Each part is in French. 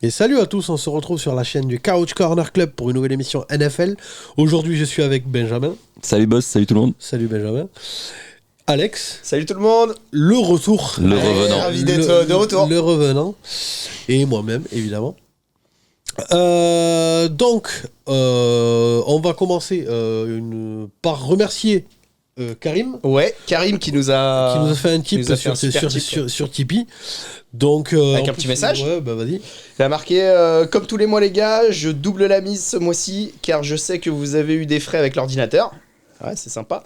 Et salut à tous, on se retrouve sur la chaîne du Couch Corner Club pour une nouvelle émission NFL. Aujourd'hui, je suis avec Benjamin. Salut boss, salut tout le monde. Salut Benjamin. Alex. Salut tout le monde. Le retour. Le revenant. Ravi d'être de retour. Le revenant. Et moi-même, évidemment. Donc, on va commencer par remercier Karim. Ouais, Karim qui nous a fait un tip sur Tipeee. Donc, avec un petit message. Ouais, bah vas-y. Il a marqué comme tous les mois les gars, je double la mise ce mois-ci car je sais que vous avez eu des frais avec l'ordinateur. Ouais, c'est sympa.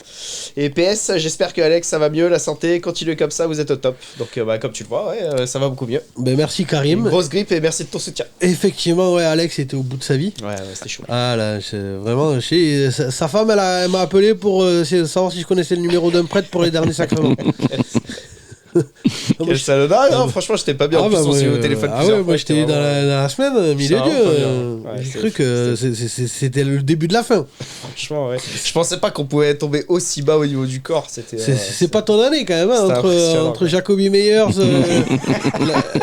Et PS, j'espère que Alex ça va mieux, la santé, continuez comme ça, vous êtes au top. Donc comme tu le vois, ouais, ça va beaucoup mieux. Ben merci Karim. Une grosse grippe et merci de ton soutien. Effectivement, ouais, Alex était au bout de sa vie. Ouais, c'était chaud. Ah là, vraiment, sa femme, elle m'a appelé pour savoir si je connaissais le numéro d'un prêtre pour les derniers sacrements. Quel salonnard, non, franchement, j'étais pas bien. En plus, on s'est eu au téléphone plusieurs fois. Moi, j'étais dans la semaine, mille et Dieu. J'ai cru que c'était le début de la fin. Franchement, ouais. Je pensais pas qu'on pouvait tomber aussi bas au niveau du corps. C'est pas ton année quand même, hein, entre Jacoby Meyers,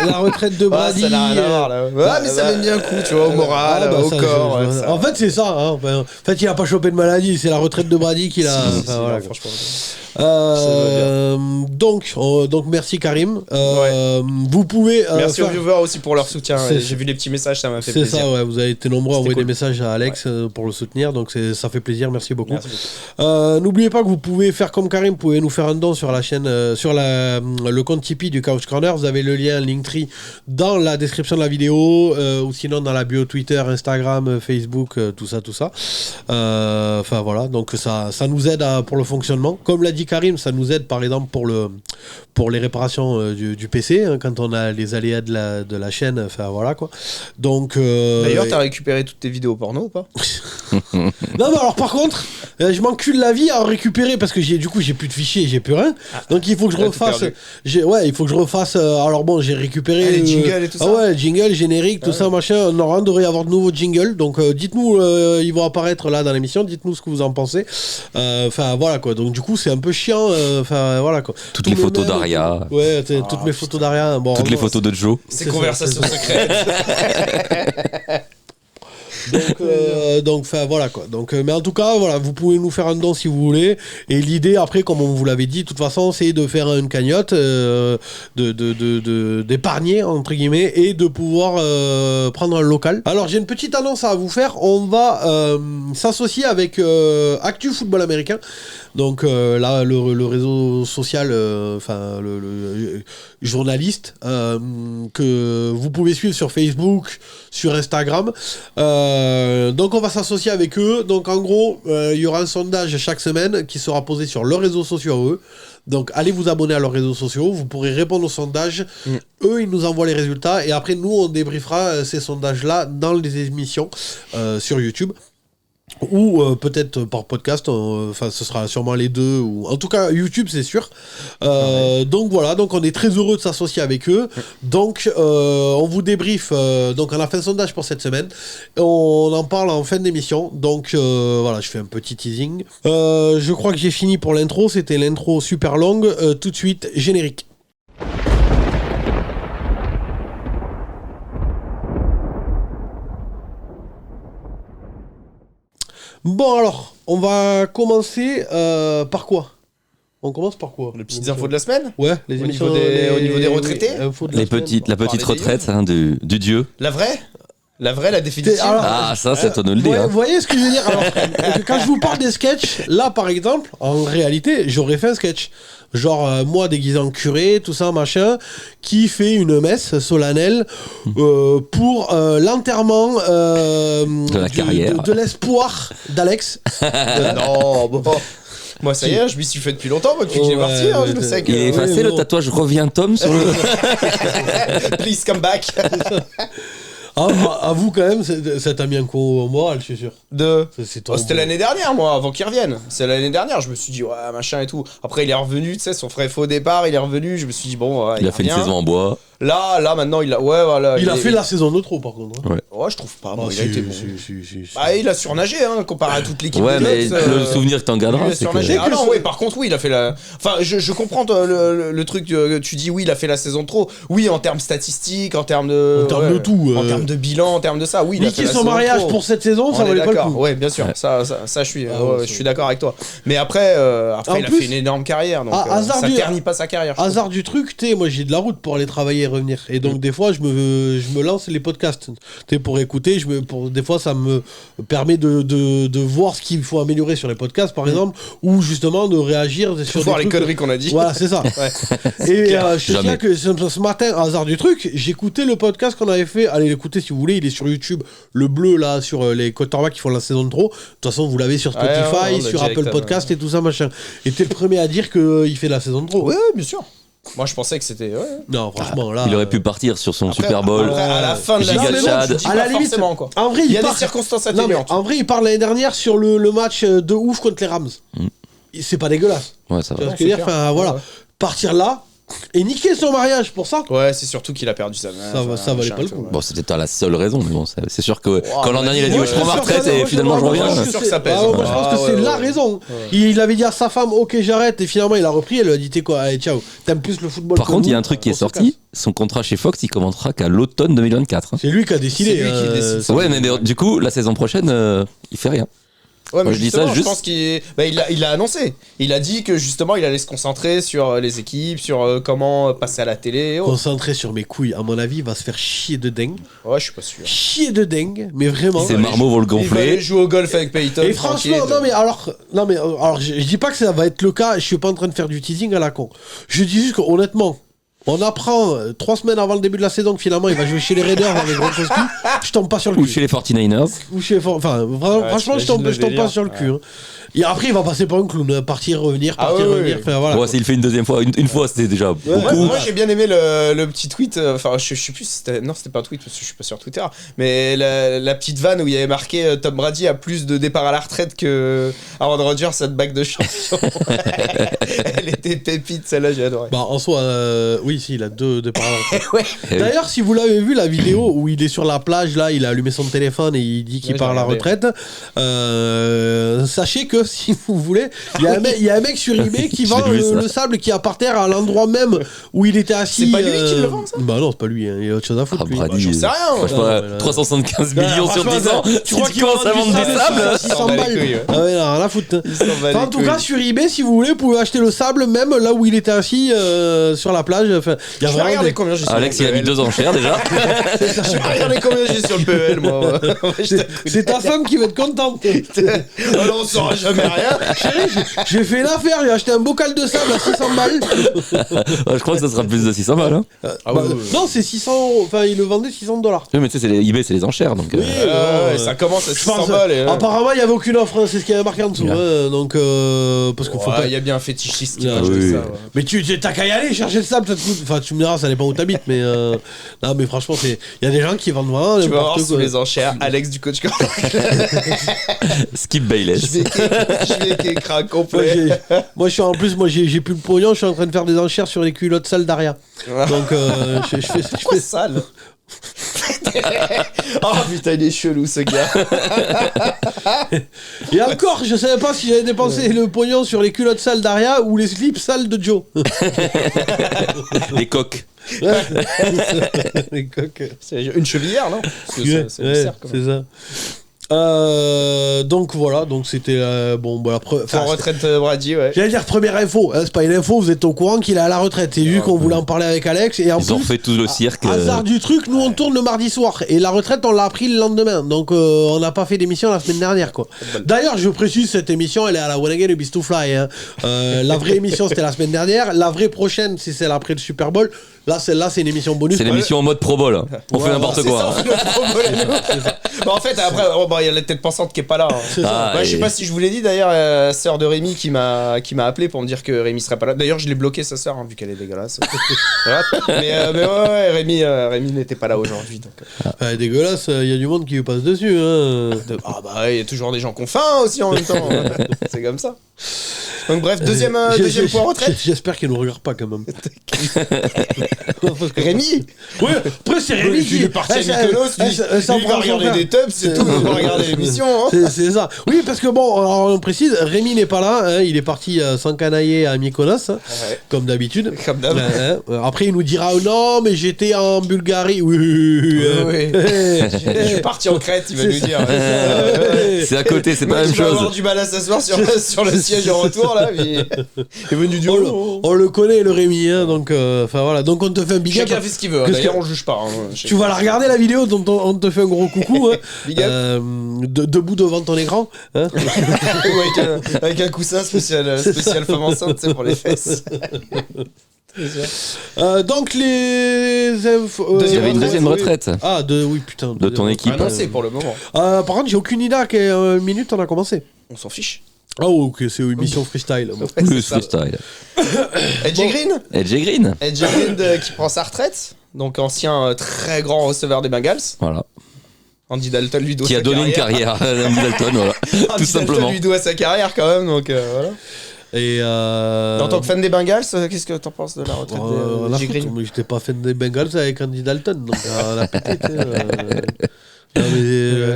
la retraite de Brady. Ça n'a rien à voir, là. Ouais, mais ça met bien un coup, tu vois, au moral, au corps. En fait, c'est ça. Hein. En fait, il a pas chopé de maladie, c'est la retraite de Brady qu'il a. Voilà, franchement. Donc merci Karim. Vous pouvez. Merci aux viewers aussi pour leur soutien. J'ai vu les petits messages, ça m'a fait plaisir. C'est ça, ouais. Vous avez été nombreux à envoyer des messages à Alex pour le soutenir, donc ça fait plaisir. Merci beaucoup. N'oubliez pas que vous pouvez faire comme Karim, vous pouvez nous faire un don sur la chaîne, sur le compte Tipeee du Couch Corner. Vous avez le lien Linktree dans la description de la vidéo, ou sinon dans la bio Twitter, Instagram, Facebook, tout ça. Enfin voilà, donc ça nous aide pour le fonctionnement. Comme l'a dit Karim, ça nous aide par exemple pour les réparations du PC, hein, quand on a les aléas de la chaîne, enfin voilà quoi. Donc d'ailleurs, t'as récupéré toutes tes vidéos porno ou pas? Non mais alors par contre, je m'encule la vie à en récupérer parce que j'ai plus de fichiers, j'ai plus rien. Donc il faut que je refasse. Il faut que je refasse. Alors bon, j'ai récupéré les jingles et tout ça. Ah ouais, jingle, générique, tout ça machin. On devrait y avoir de nouveaux jingles. Donc dites-nous, ils vont apparaître là dans l'émission. Dites-nous ce que vous en pensez. Enfin voilà quoi. Donc du coup c'est un peu chiant. Enfin voilà quoi. Toutes les photos d'Aria. Ouais, toutes mes photos d'Aria. Bon, toutes les photos de Joe. C'est conversations secrètes. Donc enfin voilà quoi. Donc mais en tout cas voilà, vous pouvez nous faire un don si vous voulez. Et l'idée après, comme on vous l'avait dit, de toute façon, c'est de faire une cagnotte, d'épargner entre guillemets et de pouvoir prendre un local. Alors j'ai une petite annonce à vous faire. On va s'associer avec Actu Football Américain. Donc là, le réseau social, le journaliste que vous pouvez suivre sur Facebook, sur Instagram. Donc on va s'associer avec eux. Donc en gros, il y aura un sondage chaque semaine qui sera posé sur leurs réseaux sociaux à eux. Donc allez vous abonner à leurs réseaux sociaux, vous pourrez répondre au sondage. Eux, ils nous envoient les résultats et après nous, on débriefera ces sondages-là dans les émissions sur YouTube. Ou peut-être par podcast, enfin ce sera sûrement les deux, ou en tout cas YouTube c'est sûr. Donc voilà, donc on est très heureux de s'associer avec eux. Donc on vous débriefe, donc on a fait un sondage pour cette semaine, on en parle en fin d'émission. Donc voilà, je fais un petit teasing. Je crois que j'ai fini pour l'intro, c'était l'intro super longue. Tout de suite, générique. Bon alors, on va commencer par quoi? On commence par quoi? Les petites infos de la semaine? Ouais, les émissions au niveau des retraités, la petite retraite du dieu. La vraie, la définitive. Alors, ça c'est toi de le dire. Vous voyez ce que je veux dire? Alors, quand je vous parle des sketchs, là par exemple, en réalité, j'aurais fait un sketch. Genre moi déguisé en curé, tout ça machin, qui fait une messe solennelle pour l'enterrement de la carrière, de l'espoir d'Alex. Non, bon. Moi ça y est, je m'y suis fait depuis longtemps, moi depuis que j'ai parti, je le sais que... Il est effacé le tatouage Reviens Tom sur le... Please come back. Avoue quand même, ça t'a mis un coup au moral, je suis sûr. C'était l'année dernière, moi, avant qu'il revienne. C'est l'année dernière, je me suis dit, ouais, machin et tout. Après, il est revenu, tu sais, son frère faux départ, il est revenu, je me suis dit, bon, il a fait une saison en bois. Là, maintenant, il a. Ouais, voilà. Il a fait la saison de trop, par contre. Ouais. Ouais, je trouve pas. Bon, il a été bon. Bah, il a surnagé, hein, comparé à toute l'équipe. Ouais, mais le souvenir que t'en garderas, c'est que. Ah non, ouais, par contre, oui, il a fait la. Enfin, je comprends le truc que tu dis, oui, il a fait la saison de trop. Oui, en termes statistiques, en termes de. En termes de tout. En termes de bilan, en termes de ça, oui. Niquer son mariage pour cette saison, ça valait pas le coup. Ouais, bien sûr. Ça, je suis d'accord avec toi. Mais après, il a fait une énorme carrière, donc ça ternit pas sa carrière. Hasard du truc, moi j'ai de la route pour aller travailler et revenir. Et donc des fois, je me lance les podcasts. Pour écouter, des fois, ça me permet de voir ce qu'il faut améliorer sur les podcasts, par exemple, ou justement de réagir sur voir les conneries qu'on a dit. Voilà, c'est ça. Et je te dis que ce matin, hasard du truc, j'écoutais le podcast qu'on avait fait. Allez l'écouter si vous voulez, il est sur YouTube. Le bleu là sur les quarterbacks qui font la saison de trop. De toute façon, vous l'avez sur Spotify, sur Apple Podcast et tout ça machin. Et t'es le premier à dire qu'il fait la saison de trop. Ouais, bien sûr. Moi, je pensais que c'était. Non, franchement, là. Il aurait pu partir sur son Super Bowl. À la fin de la saison, à la limite, quoi. En vrai, il y a des circonstances atténuantes. En vrai, il parle l'année dernière sur le match de ouf contre les Rams. C'est pas dégueulasse. Ouais, ça va. Tu vois ce que je veux dire, enfin, voilà. Partir là. Et niquer son mariage pour ça. Ouais, c'est surtout qu'il a perdu sa mère. Ça valait pas le coup. Bon, c'était pas la seule raison, mais bon, c'est sûr que quand l'an dernier il a dit je prends ma retraite et finalement je reviens. Je suis sûr que ça pèse. Moi je pense que c'est la raison. Il avait dit à sa femme ok j'arrête et finalement il a repris, elle lui a dit t'es quoi, allez ciao, t'aimes plus le football. Par contre, il y a un truc qui est sorti, son contrat chez Fox il commentera qu'à l'automne 2024. C'est lui qui a décidé. Ouais, mais du coup la saison prochaine il fait rien. Ouais, mais moi, je dis ça juste. Je pense qu'il a annoncé. Il a dit que justement, il allait se concentrer sur les équipes, sur comment passer à la télé. Concentrer sur mes couilles, à mon avis, il va se faire chier de dingue. Ouais, je suis pas sûr. Chier de dingue, mais vraiment. Ses marmots vont le gonfler. Il va aller jouer au golf avec Peyton. Et franchement, non mais alors, je dis pas que ça va être le cas. Je suis pas en train de faire du teasing à la con. Je dis juste qu'honnêtement. On apprend 3 semaines avant le début de la saison que finalement il va jouer chez les Raiders avec Gronkowski. Je tombe pas sur le cul. Ou chez les 49ers. Franchement, je tombe pas sur le cul. Hein. Et après, il va passer pour un clown. Partir, revenir. Revenir. Enfin, voilà. Ouais, s'il fait une deuxième fois. Une fois, c'était déjà beaucoup. Moi, j'ai bien aimé le petit tweet. Enfin, je sais plus. Non, c'était pas un tweet parce que je suis pas sur Twitter. Mais la petite vanne où il y avait marqué Tom Brady a plus de départs à la retraite que Aaron Rodgers cette bague de champion. Elle était pépite, celle-là, j'ai adoré. Bah, en soi, oui, si, il a 2 départs à la retraite. D'ailleurs, si vous l'avez vu, la vidéo où il est sur la plage, là, il a allumé son téléphone et il dit qu'il part à la retraite. Sachez que si vous voulez, il y a un mec sur eBay qui vend le sable qui est par terre à l'endroit même où il était assis. C'est pas lui qui le vend, ça? Bah non, c'est pas lui, hein. Il y a autre chose à foutre. Brady, j'en sais rien. 375 millions sur 10 ans. Tu crois qu'il commence à vendre des sables 600 balles. Ah ouais, non, rien à foutre. Enfin, en tout cas, sur eBay, si vous voulez, vous pouvez acheter le sable même là où il était assis sur la plage. Enfin, je vais regarder combien j'ai sur le PEL. Alex, il a mis 2 enchères déjà. Je vais regarder combien j'ai sur le PEL, moi. C'est ta femme qui va être contente. Alors, on saura jamais rien. Chérie, j'ai fait une affaire, j'ai acheté un bocal de sable à 600 balles. Je crois que ça sera plus de 600 balles. Hein. Non, c'est 600. Enfin, il le vendait $600. Oui, mais tu sais, eBay, c'est les enchères. Donc, ça commence à 600 balles. Apparemment, il n'y avait aucune offre, c'est ce qu'il y avait marqué en dessous. Donc, parce qu'il faut pas. Il y a bien un fétichiste qui va jouer ça. Mais t'as qu'à y aller chercher le sable, ça te coûte. Enfin, tu me diras, ça dépend où t'habites, mais. Non, mais franchement, il y a des gens qui vendent vraiment. Tu vas voir sur les enchères, Alex du coach. Skip Bayless. Je vais écrire complet. Moi, j'ai plus le pognon, je suis en train de faire des enchères sur les culottes sales d'Aria. Donc, je fais. Quoi sale? Oh putain, il est chelou ce gars. Et encore, je savais pas si j'avais dépensé le pognon sur les culottes sales d'Aria ou les slips sales de Joe. Les coques. Les coques. C'est une chevillère, non? C'est ça. Donc voilà, donc c'était bon bah en retraite Brady, ouais. J'allais dire première info, hein, c'est pas une info, vous êtes au courant qu'il est à la retraite. C'est juste qu'on voulait en parler avec Alex et en ils ont fait tout le cirque. Hasard du truc, nous on tourne le mardi soir et la retraite on l'a appris le lendemain. Donc on n'a pas fait d'émission la semaine dernière quoi. D'ailleurs, je précise cette émission, elle est à la One Again Beast to Fly. Hein. La vraie émission c'était la semaine dernière, la vraie prochaine c'est celle après le Super Bowl. Là, celle-là, c'est une émission bonus. C'est l'émission en mode Pro Bowl. On fait n'importe quoi. Bah, en fait, après, il y a la tête pensante qui est pas là. Hein. Je sais pas si je vous l'ai dit d'ailleurs, sœur de Rémi qui m'a appelé pour me dire que Rémi serait pas là. D'ailleurs, je l'ai bloqué sa sœur, hein, vu qu'elle est dégueulasse. mais ouais, Rémi n'était pas là aujourd'hui. Dégueulasse, il y a du monde qui lui passe dessus. Hein. Ah bah, il y a toujours des gens qui ont faim aussi en même temps. C'est comme ça. Donc bref, deuxième point retraite. J'espère qu'il nous regarde pas quand même. Rémi. Ouais, après c'est Rémi qui est parti à Mykonos, lui va regarder des tubs, c'est tout, il va regarder l'émission. C'est ça. Oui, parce que bon, alors on précise, Rémi n'est pas là, hein, il est parti s'encanailler à Mykonos, hein, comme d'habitude. Comme d'hab. Après, il nous dira non, mais j'étais en Bulgarie. Oui. Je suis parti en Crète, il va nous dire. C'est à côté, c'est pas la même Il va avoir chose. du mal à s'asseoir sur le siège de retour là. Il est venu du haut. On le connaît, le Rémi, hein, donc enfin voilà. Donc on te fait un big up. Chacun fait ce qu'il veut. D'ailleurs, on juge pas. Tu vas la regarder la vidéo, dont on te fait un gros coucou. Hein, big up. Debout devant ton écran. Hein. avec un coussin spécial femme enceinte, tu sais, pour les fesses. Donc les Il y avait une deuxième retraite Ah oui putain de ton équipe. Annoncé pour le moment. Par contre j'ai aucune idée à quelle minute on a commencé. On s'en fiche. Ah ok, c'est une émission freestyle. Plus freestyle. Edgy Green. Edgy Green. Edgy Green qui prend sa retraite. Donc ancien très grand receveur des Bengals. Voilà. Andy Dalton lui doit Qui a donné une carrière à Andy Dalton, voilà. Tout simplement. Dalton lui doit sa carrière quand même, donc voilà. Et en tant que fan des Bengals, qu'est-ce que t'en penses de la retraite de Edgy Green? J'étais pas fan des Bengals avec Andy Dalton, donc on a pété,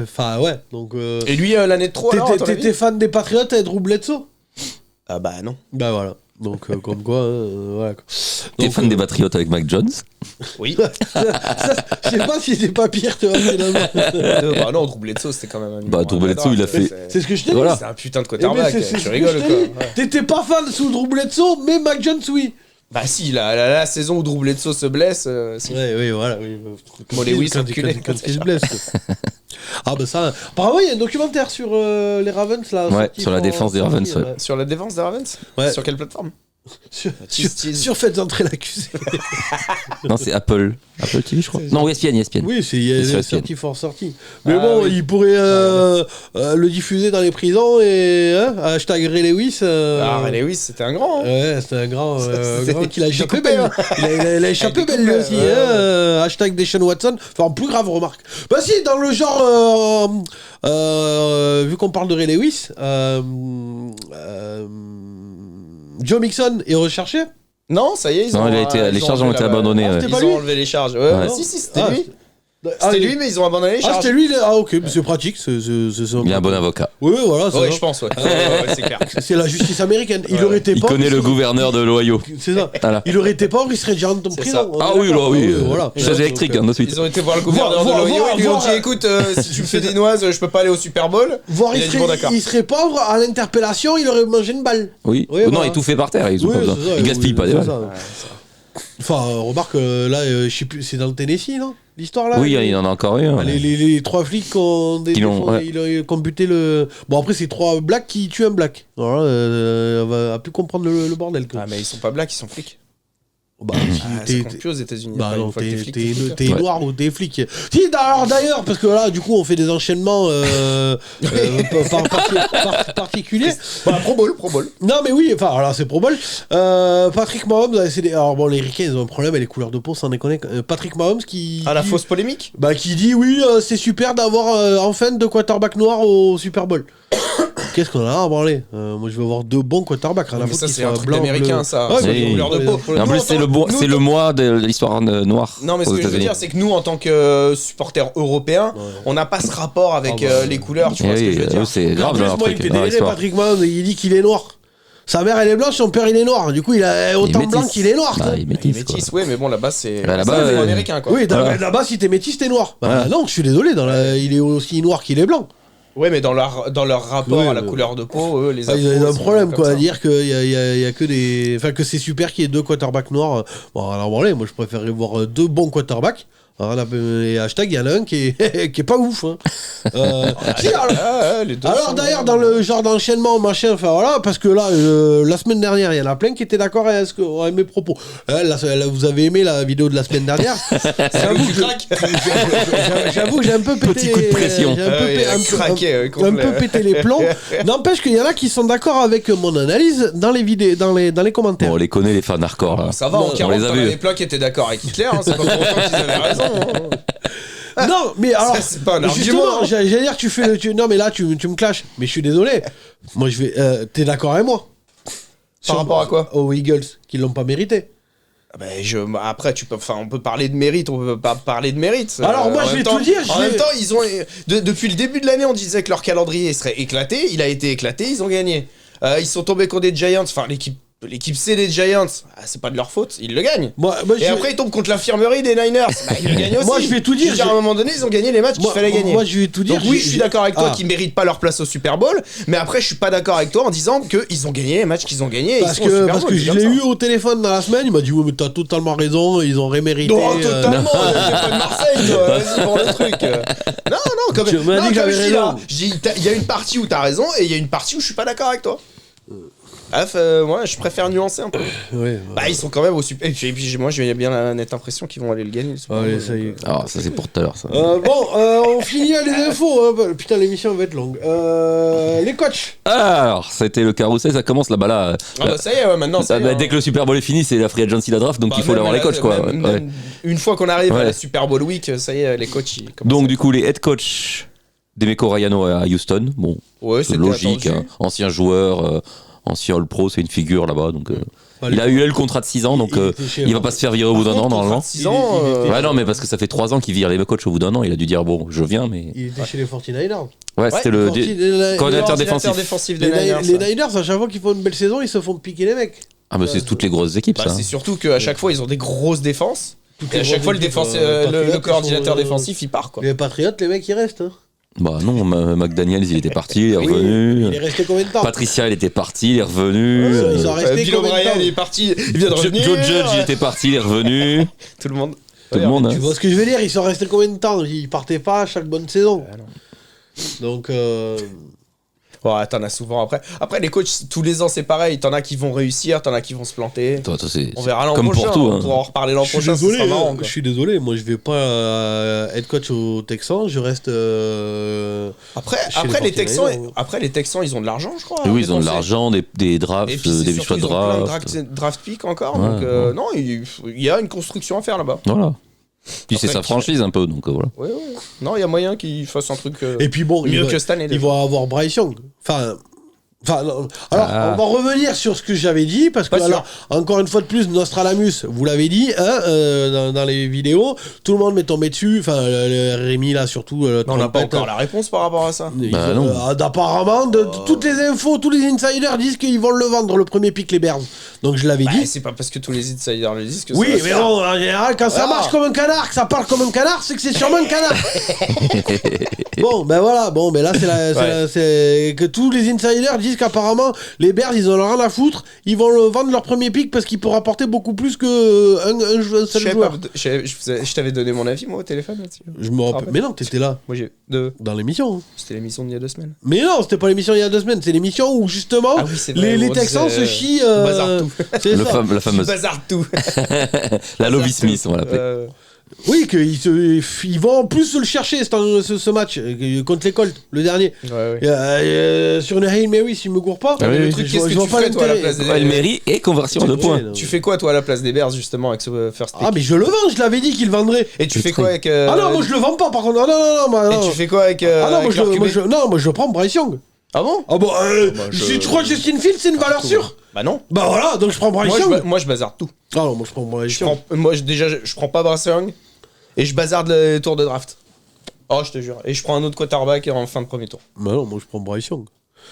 enfin ouais, donc. Et lui l'année de trop alors? T'étais fan des Patriots et Drew Bledsoe? Ah bah non. Bah voilà. Donc comme quoi, voilà. T'es fan des Patriots avec Mac Jones? Oui. Je sais pas si c'est pas pire, tu vois, finalement. Bah non, Drew Bledsoe c'était quand même un. Bah Drew Bledsoe il a fait. C'est ce que je t'ai dit. Voilà. C'est un putain de quarterback. Tu rigoles quoi. Ouais. T'étais pas fan sous Drew Bledsoe, mais Mac Jones oui. Bah si, la saison où Drew Bledsoe se blesse. Oui, voilà. Oui. Bon, Lewis, quand il se blesse. Ah bah ça. Apparemment il y a un documentaire sur les Ravens là. Ouais, sur la défense des Ravens. Ouais. Sur la défense des Ravens. Ouais. Sur quelle plateforme? Sur Faites entrer l'accusé. Non, c'est Apple. Apple TV, je crois. Non, ESPN. Oui, c'est sorti fort sorti. Mais oui. il pourrait le diffuser dans les prisons et hashtag Ray Lewis. Ray Lewis, c'était un grand. Ouais, c'était un grand qu'il a échappé coupé, belle. Il a échappé belle lui aussi. Hashtag Deshaun Watson. Enfin, plus grave remarque. Bah si, dans le genre, vu qu'on parle de Ray Lewis, Joe Mixon est recherché? Non, ça y est, les charges ont été abandonnées. Ils ont enlevé les charges. Ouais. Si, c'était lui. C'était lui, mais ils ont abandonné les charges. Ah, c'était lui. Ah, ok, c'est pratique. Il y a un bon avocat. Oui, voilà. Ouais, je pense, ouais. C'est clair. C'est la justice américaine. Il aurait été Il pas. connaît le gouverneur de l'Ohio. C'est ça. Voilà. Il aurait été pauvre, il serait déjà en prison. Ah oui, là, oui. Voilà. Chaise électrique, de suite. Ils ont été voir le gouverneur de l'Ohio et lui ont dit écoute, si tu me fais des noises, je peux pas aller au Super Bowl. Voir, il serait pauvre, à l'interpellation, il aurait mangé une balle. Oui. Non, il tout fait par terre. Ils gaspillent pas des balles. Enfin, remarque, là, je sais plus, c'est dans le Tennessee, non? L'histoire là? Oui, il y en a encore eu. Les 3 flics qui ont buté le. Bon, après, c'est 3 blacks qui tuent un black. Voilà, on va plus comprendre le bordel. Ah, mais ils sont pas blacks, ils sont flics. Bah, c'est plus aux États-Unis. Bah non, t'es noir ou t'es flic. Si, d'ailleurs, parce que là, du coup, on fait des enchaînements particuliers. Bah, Pro Bowl. Non, mais oui, enfin, alors c'est Pro Bowl. Patrick Mahomes, alors bon, les Ricains, ils ont un problème avec les couleurs de peau, sans déconner. Patrick Mahomes qui. Ah, la fausse polémique? Bah, qui dit oui, c'est super d'avoir enfin 2 quarterbacks noirs au Super Bowl. Qu'est-ce qu'on a à branler? Moi, je veux avoir 2 bons quarterbacks. Mais ça, c'est un truc américain, ça. Ouais, c'est les couleurs de peau. En plus, c'est le mois de l'histoire noire. Non, mais ce que je veux dire, c'est que nous, en tant que supporters européens, on n'a pas ce rapport avec les couleurs. Tu vois ce que je veux dire? C'est grave. En plus, moi, il me fait délirer, Patrick Mahomes. Il dit qu'il est noir. Sa mère, elle est blanche, son père, il est noir. Du coup, il a autant blanc qu'il est noir. Il est métis, ouais, mais bon, là-bas, c'est américain, quoi. Oui, là-bas, si t'es métis, t'es noir. Bah, non, je suis désolé, il est aussi noir qu'il est blanc. Ouais, mais dans leur rapport à la couleur de peau, eux, les ils ont un problème, quoi, à dire qu'il y a que des. Enfin, que c'est super qu'il y ait 2 quarterbacks noirs. Bon, alors, voilà, moi, je préférerais voir 2 bons quarterbacks. Et hashtag, il y en a un qui est pas ouf. Hein. Alors d'ailleurs, dans le genre d'enchaînement, machin, enfin voilà, parce que là, la semaine dernière, il y en a plein qui étaient d'accord avec mes propos. Là, vous avez aimé la vidéo de la semaine dernière. J'avoue que j'ai un peu pété. Petit coup de pression. Un peu pété les plombs. N'empêche qu'il y en a qui sont d'accord avec mon analyse dans les vidéos, dans les commentaires. Bon, on les connaît, les fans hardcore là. Ça va, en 40 ans, les pleins qui étaient d'accord avec Hitler, c'est pas pour autant qu'ils avaient raison. Non, mais alors, ça, c'est pas un justement, argument. j'allais dire, non, mais là, tu me clashes. Mais je suis désolé. Moi, t'es d'accord avec moi? Par rapport à quoi? Aux Eagles, qui l'ont pas mérité. Après, on peut parler de mérite, on peut pas parler de mérite. Alors moi, je vais tout dire. En même temps, ils ont depuis le début de l'année, on disait que leur calendrier serait éclaté. Il a été éclaté, ils ont gagné. Ils sont tombés contre des Giants. Enfin, l'équipe C des Giants, c'est pas de leur faute, ils le gagnent. Et après, ils tombent contre l'infirmerie des Niners. Ils le gagnent aussi. Moi, je vais tout dire. À un moment donné, ils ont gagné les matchs qu'il fallait gagner. Moi, je vais tout dire. Donc oui, je suis d'accord avec toi qu'ils méritent pas leur place au Super Bowl, mais après, je suis pas d'accord avec toi en disant qu'ils ont gagné les matchs qu'ils ont gagnés. Parce que je l'ai eu au téléphone dans la semaine, il m'a dit, ouais, mais t'as totalement raison, ils ont rémérité. Non, totalement, t'es pas de Marseille, toi, vas-y pour le truc. Non, comme tu m'as dit que j'avais raison. Je dis, il y a une partie où t'as raison et il y a une partie où je suis pas d'accord avec toi. Bref, moi je préfère nuancer un peu. Ouais. Ils sont quand même au super. Et puis moi j'ai bien la nette impression qu'ils vont aller le gagner. Allez, ça y est. Alors, ça c'est pour tout à l'heure ça. On finit les infos. Hein. Putain, l'émission va être longue. Les coachs. Alors, c'était le carrousel, ça commence là-bas là. Ça y est, maintenant. Dès que le Super Bowl est fini, c'est la free agency, la draft, donc il faut l'avoir les coachs quoi. Une fois qu'on arrive à la Super Bowl week, ça y est, les coachs. Donc du coup, les head coachs Demeco Ryano à Houston, bon, c'est logique, hein. Ancien joueur. Ancien All-Pro, c'est une figure là-bas, donc il a eu le contrat de 6 ans, donc il va pas se faire virer au bout d'un an normalement. 6 ans Ouais, non, mais parce que ça fait 3 ans qu'il vire les coachs au bout d'un an, il a dû dire bon, je viens, mais. Il était chez les 49ers. Ouais, c'était le coordinateur défensif. Les Niners, à chaque fois qu'ils font une belle saison, ils se font piquer les mecs. Ah, mais c'est toutes les grosses équipes, ça. C'est surtout qu'à chaque fois, ils ont des grosses défenses. Et à chaque fois, le coordinateur défensif, il part, quoi. Les Patriots, les mecs, ils restent. Bah non, McDaniels il était parti, il est revenu. Il est resté combien de temps? Patricia il était parti, il est revenu. Ils ont resté Bill O'Brien il est parti, il vient de revenir. Joe Judge il était parti, il est revenu. Tout le monde. Tout le monde. Tu vois ce que je veux dire? Ils sont restés combien de temps? Ils partaient pas à chaque bonne saison. Donc Ouais, t'en as souvent après. Après, les coachs, tous les ans, c'est pareil. T'en as qui vont réussir, t'en as qui vont se planter. On verra l'an prochain. Pour tout, hein. On pourra en reparler l'an prochain. Je suis désolé, moi je vais pas être coach au Texans, je reste. Après les Texans, ils ont de l'argent, je crois. Oui, ils ont de l'argent, des drafts, des choix de draft. Draft pick encore. Donc, non, il y a une construction à faire là-bas. Voilà. Puis c'est sa franchise un peu, donc voilà. Ouais. Non, il y a moyen qu'il fasse un truc et puis bon, mieux que cette année. Ils vont avoir Bryce Young. Alors, on va revenir sur ce que j'avais dit, parce que, alors, encore une fois de plus, Nostradamus, vous l'avez dit, hein, dans les vidéos, tout le monde m'est tombé dessus, enfin, Rémi, là, surtout. On n'a pas encore la réponse par rapport à ça. Apparemment, toutes les infos, tous les insiders disent qu'ils vont le vendre, le premier pick, les Bears. Donc, je l'avais dit. C'est pas parce que tous les insiders le disent que oui, mais bon, en général, quand ça marche comme un canard, que ça parle comme un canard, c'est que c'est sûrement un canard. Bon, ben voilà, là, c'est que tous les insiders disent qu'apparemment les Bears ils en ont rien à foutre, ils vont le vendre leur premier pick parce qu'il peut rapporter beaucoup plus que un seul joueur. Je t'avais donné mon avis moi au téléphone là-dessus. Je me rappelle. Mais non, t'étais là. Moi dans l'émission. Hein. C'était l'émission d'il y a 2 semaines. Mais non, c'était pas l'émission il y a 2 semaines, c'est l'émission où justement les Texans se chient. Bazar tout. C'est ça. La fameuse. Bazar tout. La Lovie Smith, on va l'appeler. Oui, qu'ils vont en plus se le chercher ce match contre les Colts, le dernier. Sur une Hail Mary, s'il me court pas. Le truc, qu'est-ce que tu ferais toi à la place des Hail Mary et conversion de points. Tu fais quoi toi à la place des Bears justement avec ce first pick? Ah, mais je le vends, je l'avais dit qu'il vendrait. Et tu fais quoi avec. Ah non, moi je le vends pas par contre. Non. Et tu fais quoi avec. Moi je prends Bryce Young. Ah bon? Ah bon, tu crois que Justin Fields c'est une valeur sûre? Bah non. Bah voilà, donc je prends Bryce Young. Moi je bazarde tout. Ah non, moi je prends Bryce Young. Je prends pas Bryce Young et je bazarde le tour de draft. Oh, je te jure. Et je prends un autre quarterback en fin de premier tour. Bah non, moi je prends Bryce Young.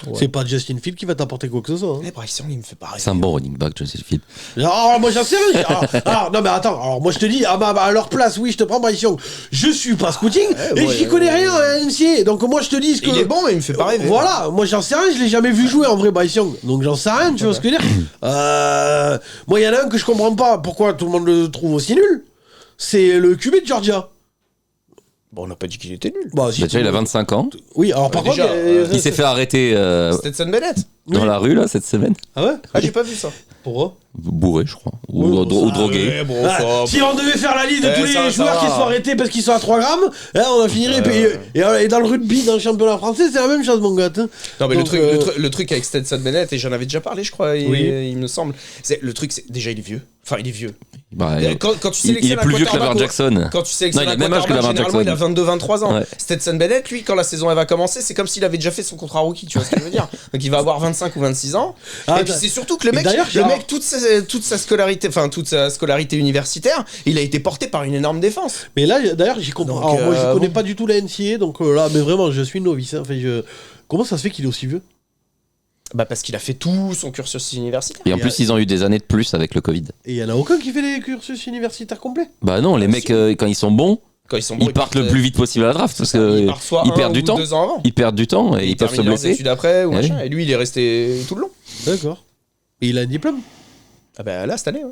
Ouais. C'est pas Justin Fields qui va t'apporter quoi que ce soit. Hein. Mais Bryce Young, il me fait pareil. C'est un bon running back, Justin Fields. Alors, moi j'en sais rien. Alors, non, mais attends. Alors, moi je te dis, à leur place, oui, je te prends Bryce Young. Je suis pas scouting et j'y connais rien à NCA. Donc, moi je te dis que. Il est bon, mais il me fait pareil. Voilà, moi j'en sais rien, je l'ai jamais vu jouer en vrai, Bryce Young. Donc, j'en sais rien, tu vois ce que je veux dire. Moi, il y en a un que je comprends pas pourquoi tout le monde le trouve aussi nul. C'est le QB de Georgia. Bon, on n'a pas dit qu'il était nul. Bah, déjà, il a 25 ans. Oui, alors par contre... il s'est fait arrêter Stetson Bennett dans la rue, là, cette semaine. Ah ouais? Ah, j'ai pas vu ça. Pourquoi? Bourré, je crois. Ou drogué. Si on devait faire la liste de tous les joueurs qui sont arrêtés parce qu'ils sont à 3 grammes, on en finirait. Et dans le rugby, dans le championnat français, c'est la même chose, mon gars. Non, mais donc, le truc avec Stetson Bennett, et j'en avais déjà parlé, je crois, il me semble. Le truc, c'est déjà, il est vieux. Enfin, il est vieux. Quand tu sélectionnes il est plus vieux que Lamar Jackson. Quand tu sélectionnes il a le même âge que Lamar Jackson. Il a 22-23 ans. Ouais. Stetson Bennett, lui, quand la saison elle va commencer, c'est comme s'il avait déjà fait son contrat rookie, tu vois ce que je veux dire. Donc il va avoir 25 ou 26 ans. Et puis c'est surtout que le mec toute sa scolarité universitaire, il a été porté par une énorme défense. Mais là, d'ailleurs, j'y comprends. Alors, moi, je connais pas du tout la NCAA, donc là, mais vraiment, je suis novice. Hein. Comment ça se fait qu'il est aussi vieux ? Bah parce qu'il a fait tout son cursus universitaire. Et en plus, ils ont eu des années de plus avec le Covid. Et il y en a aucun qui fait les cursus universitaires complets. Bah non, les mecs, quand ils sont bons, ils partent le plus vite possible à la draft parce qu'ils perdent du temps. 2 ans avant. Ils perdent du temps et ils peuvent se blesser. Études après ou machin. Et lui, il est resté tout le long. D'accord. Et il a un diplôme ? Ah bah là, cette année, ouais.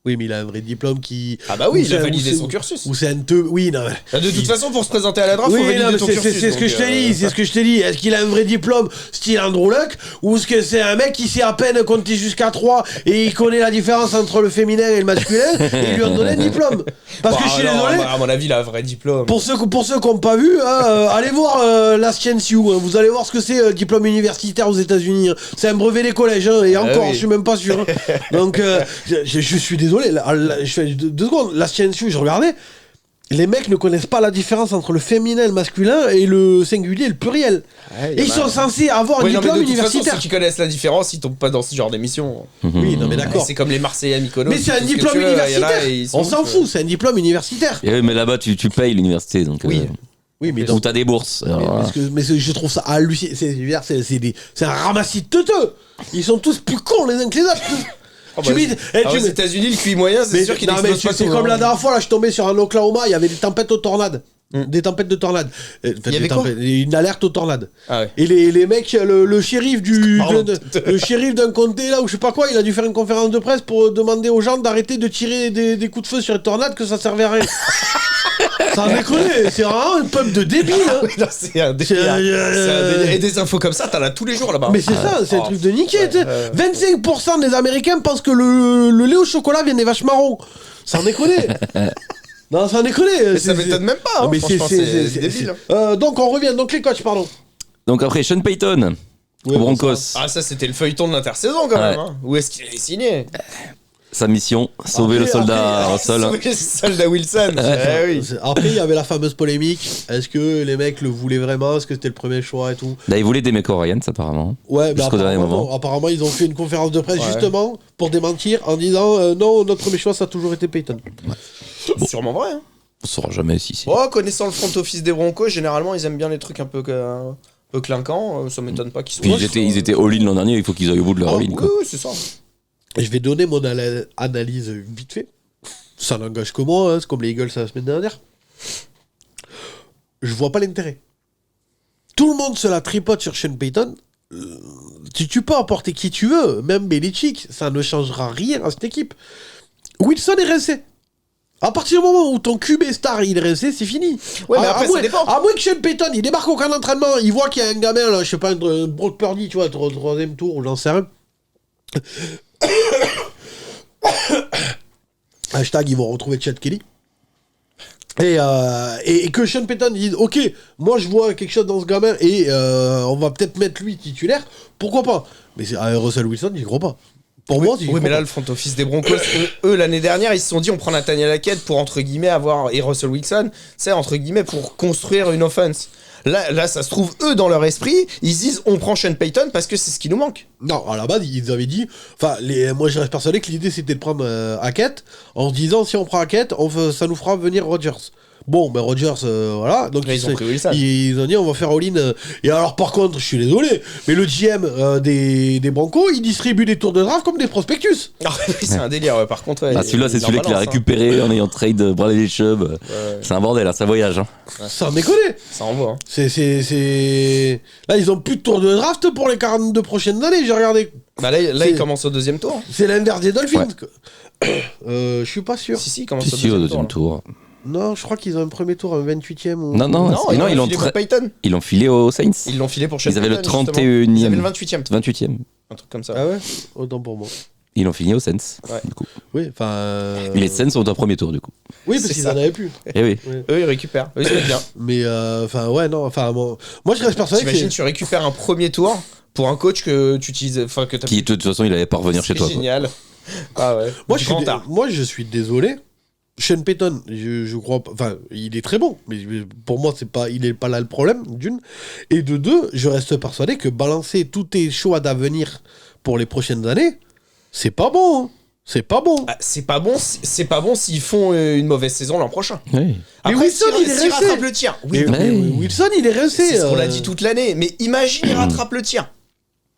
Oui, mais il a un vrai diplôme qui... Ah bah oui, il a validé son cursus. Ou c'est un te... Oui, non. De toute façon, pour se présenter à la draft, faut valider son cursus. C'est ce que je te dis, c'est ce que je te dis. Est-ce qu'il a un vrai diplôme style Andrew Luck, ou est-ce que c'est un mec qui sait à peine compter jusqu'à 3 et il connaît la différence entre le féminin et le masculin et ils lui ont donné un diplôme. Parce que je suis désolé... À mon avis, il a un vrai diplôme. Pour ceux qui n'ont pas vu, allez voir Last Chance You. Hein. Vous allez voir ce que c'est diplôme universitaire aux États-Unis. Hein. C'est un brevet des collèges. Hein, et encore, je suis même pas sûr. Hein. Donc, je suis désolé. Je fais 2 secondes. Last Chance You, je regardais. Les mecs ne connaissent pas la différence entre le féminin, le masculin et le singulier et le pluriel. Et ils sont censés avoir un diplôme universitaire. Façon, ceux qui connaissent la différence, ils tombent pas dans ce genre d'émission. Oui, non mais d'accord. C'est comme les Marseillais à Mykonos. Mais c'est un diplôme universitaire. On s'en fout, c'est un diplôme universitaire. Et oui, mais là-bas, tu payes l'université. Donc, oui. Oui, mais où t'as des bourses. Mais je trouve ça hallucinant. C'est un ramassis de teuteux. Ils sont tous plus cons les uns que les autres. Aux États-Unis, le QI moyen, c'est sûr qu'il explose pas. C'est comme la dernière fois, là, je tombais sur un Oklahoma, il y avait des tempêtes aux tornades. Des tempêtes de tornades. Il y avait quoi ? Une alerte aux tornades. Ah ouais. Et les mecs, le shérif le shérif d'un comté là ou je sais pas quoi, il a dû faire une conférence de presse pour demander aux gens d'arrêter de tirer des coups de feu sur les tornades, que ça servait à rien. Ça en déconne, c'est vraiment un peuple de débiles. Hein. Oui, non, c'est un délire. Et des infos comme ça, t'en as tous les jours là-bas. Mais c'est ça, c'est un truc de niquer. 25% des Américains pensent que le lait au chocolat vient des vaches marrons. Ça en déconne. Non, ça en déconne. Ça m'étonne même pas. Hein. Mais c'est débile. Donc on revient, donc les coachs, pardon. Donc après, Sean Payton. Aux Broncos. Ah, ça c'était le feuilleton de l'intersaison quand même. Hein. Où est-ce qu'il est signé ? Sa mission, sauver le soldat Russell. Sauver le soldat Wilson. Oui. Après, il y avait la fameuse polémique. Est-ce que les mecs le voulaient vraiment ? Est-ce que c'était le premier choix et tout ? Là, ils voulaient des Demeco Ryans, apparemment. Ouais, jusqu'au dernier moment. Apparemment, ils ont fait une conférence de presse justement pour démentir en disant non, notre premier choix, ça a toujours été Payton. Ouais. C'est sûrement vrai. Hein. On saura jamais si c'est. Oh, connaissant le front office des Broncos, généralement, ils aiment bien les trucs un peu clinquants. Ça m'étonne pas qu'ils soient. Puis ils étaient all-in l'an dernier, il faut qu'ils aillent au bout de leur all-in. Oui, c'est ça. Je vais donner mon analyse vite fait. Ça n'engage que moi, hein, c'est comme les Eagles la semaine dernière. Je vois pas l'intérêt. Tout le monde se la tripote sur Sean Payton. Tu peux apporter qui tu veux, même Belichick, ça ne changera rien à cette équipe. Wilson est resté. À partir du moment où ton QB star il est resté, c'est fini. Ouais, mais après, ça dépend. À moins que Sean Payton il débarque au camp d'entraînement, il voit qu'il y a un gamin, là, je sais pas, un Brock Purdy, tu vois, troisième tour, ou j'en sais rien. Hashtag ils vont retrouver Chad Kelly et que Sean Payton dise ok, moi je vois quelque chose dans ce gamin et on va peut-être mettre lui titulaire, pourquoi pas, mais Russell Wilson j'y crois pas. Pour moi, oui, mais là, le front office des Broncos, eux, l'année dernière, ils se sont dit on prend Nathaniel Hackett pour, entre guillemets, avoir. Et Russell Wilson, c'est entre guillemets, pour construire une offense. Là, ça se trouve, eux, dans leur esprit, ils disent on prend Sean Payton parce que c'est ce qui nous manque. Non, à la base, ils avaient dit. Enfin, moi, je reste persuadé que l'idée, c'était de prendre Hackett en se disant si on prend Hackett, ça nous fera venir Rodgers. Bon, ben Rodgers, voilà. Donc ils ont pris Wilson. Ils ont dit on va faire all-in. Et alors, par contre, je suis désolé, mais le GM des Broncos, il distribue des tours de draft comme des prospectus. Ah oui, c'est un délire. Ouais. Par contre, celui-là, c'est celui qu'il a récupéré en ayant trade Bradley Chubb. Ouais. C'est un bordel, ça voyage. Hein. Ouais. Ça déconne. Ça envoie. Hein. C'est... Là, ils ont plus de tours de draft pour les 42 prochaines années. J'ai regardé. Bah là, ils commencent au deuxième tour. C'est l'inverse des Dolphins. Ouais. Je suis pas sûr. Si, ils commencent au deuxième tour. Non, je crois qu'ils ont un premier tour, un 28e. Ou... Non, ils l'ont filé pour Payton. Ils l'ont filé aux Saints. Ils l'ont filé pour Sean Ils avaient Payton, le 31e. Ils avaient le 28e. 28e. Un truc comme ça. Ah ouais. Autant pour moi. Ils l'ont fini aux Saints. Ouais. Du coup. Oui, enfin. Les Saints sont au premier tour, du coup. Oui, parce qu'ils en avaient plus. Et oui. Eux, ils récupèrent. Eux, ils se mettent bien. Mais, enfin, ouais, non. Enfin, moi, je reste persuadé. T'imagines, tu récupères un premier tour pour un coach que tu utilises. Enfin, que qui, de toute façon, il allait pas revenir chez toi. C'est génial. Ah ouais. Moi, je suis désolé. Sean Payton, je crois pas. Enfin, il est très bon, mais pour moi, il n'est pas là le problème, d'une. Et de deux, je reste persuadé que balancer tous tes choix d'avenir pour les prochaines années, c'est pas bon. Hein. C'est pas bon. C'est pas bon s'ils font une mauvaise saison l'an prochain. Oui. Après, mais Wilson, il est resté. rattrape le tir. Oui, mais Wilson, il est resté. C'est ce qu'on a dit toute l'année. Mais imagine, il rattrape le tir.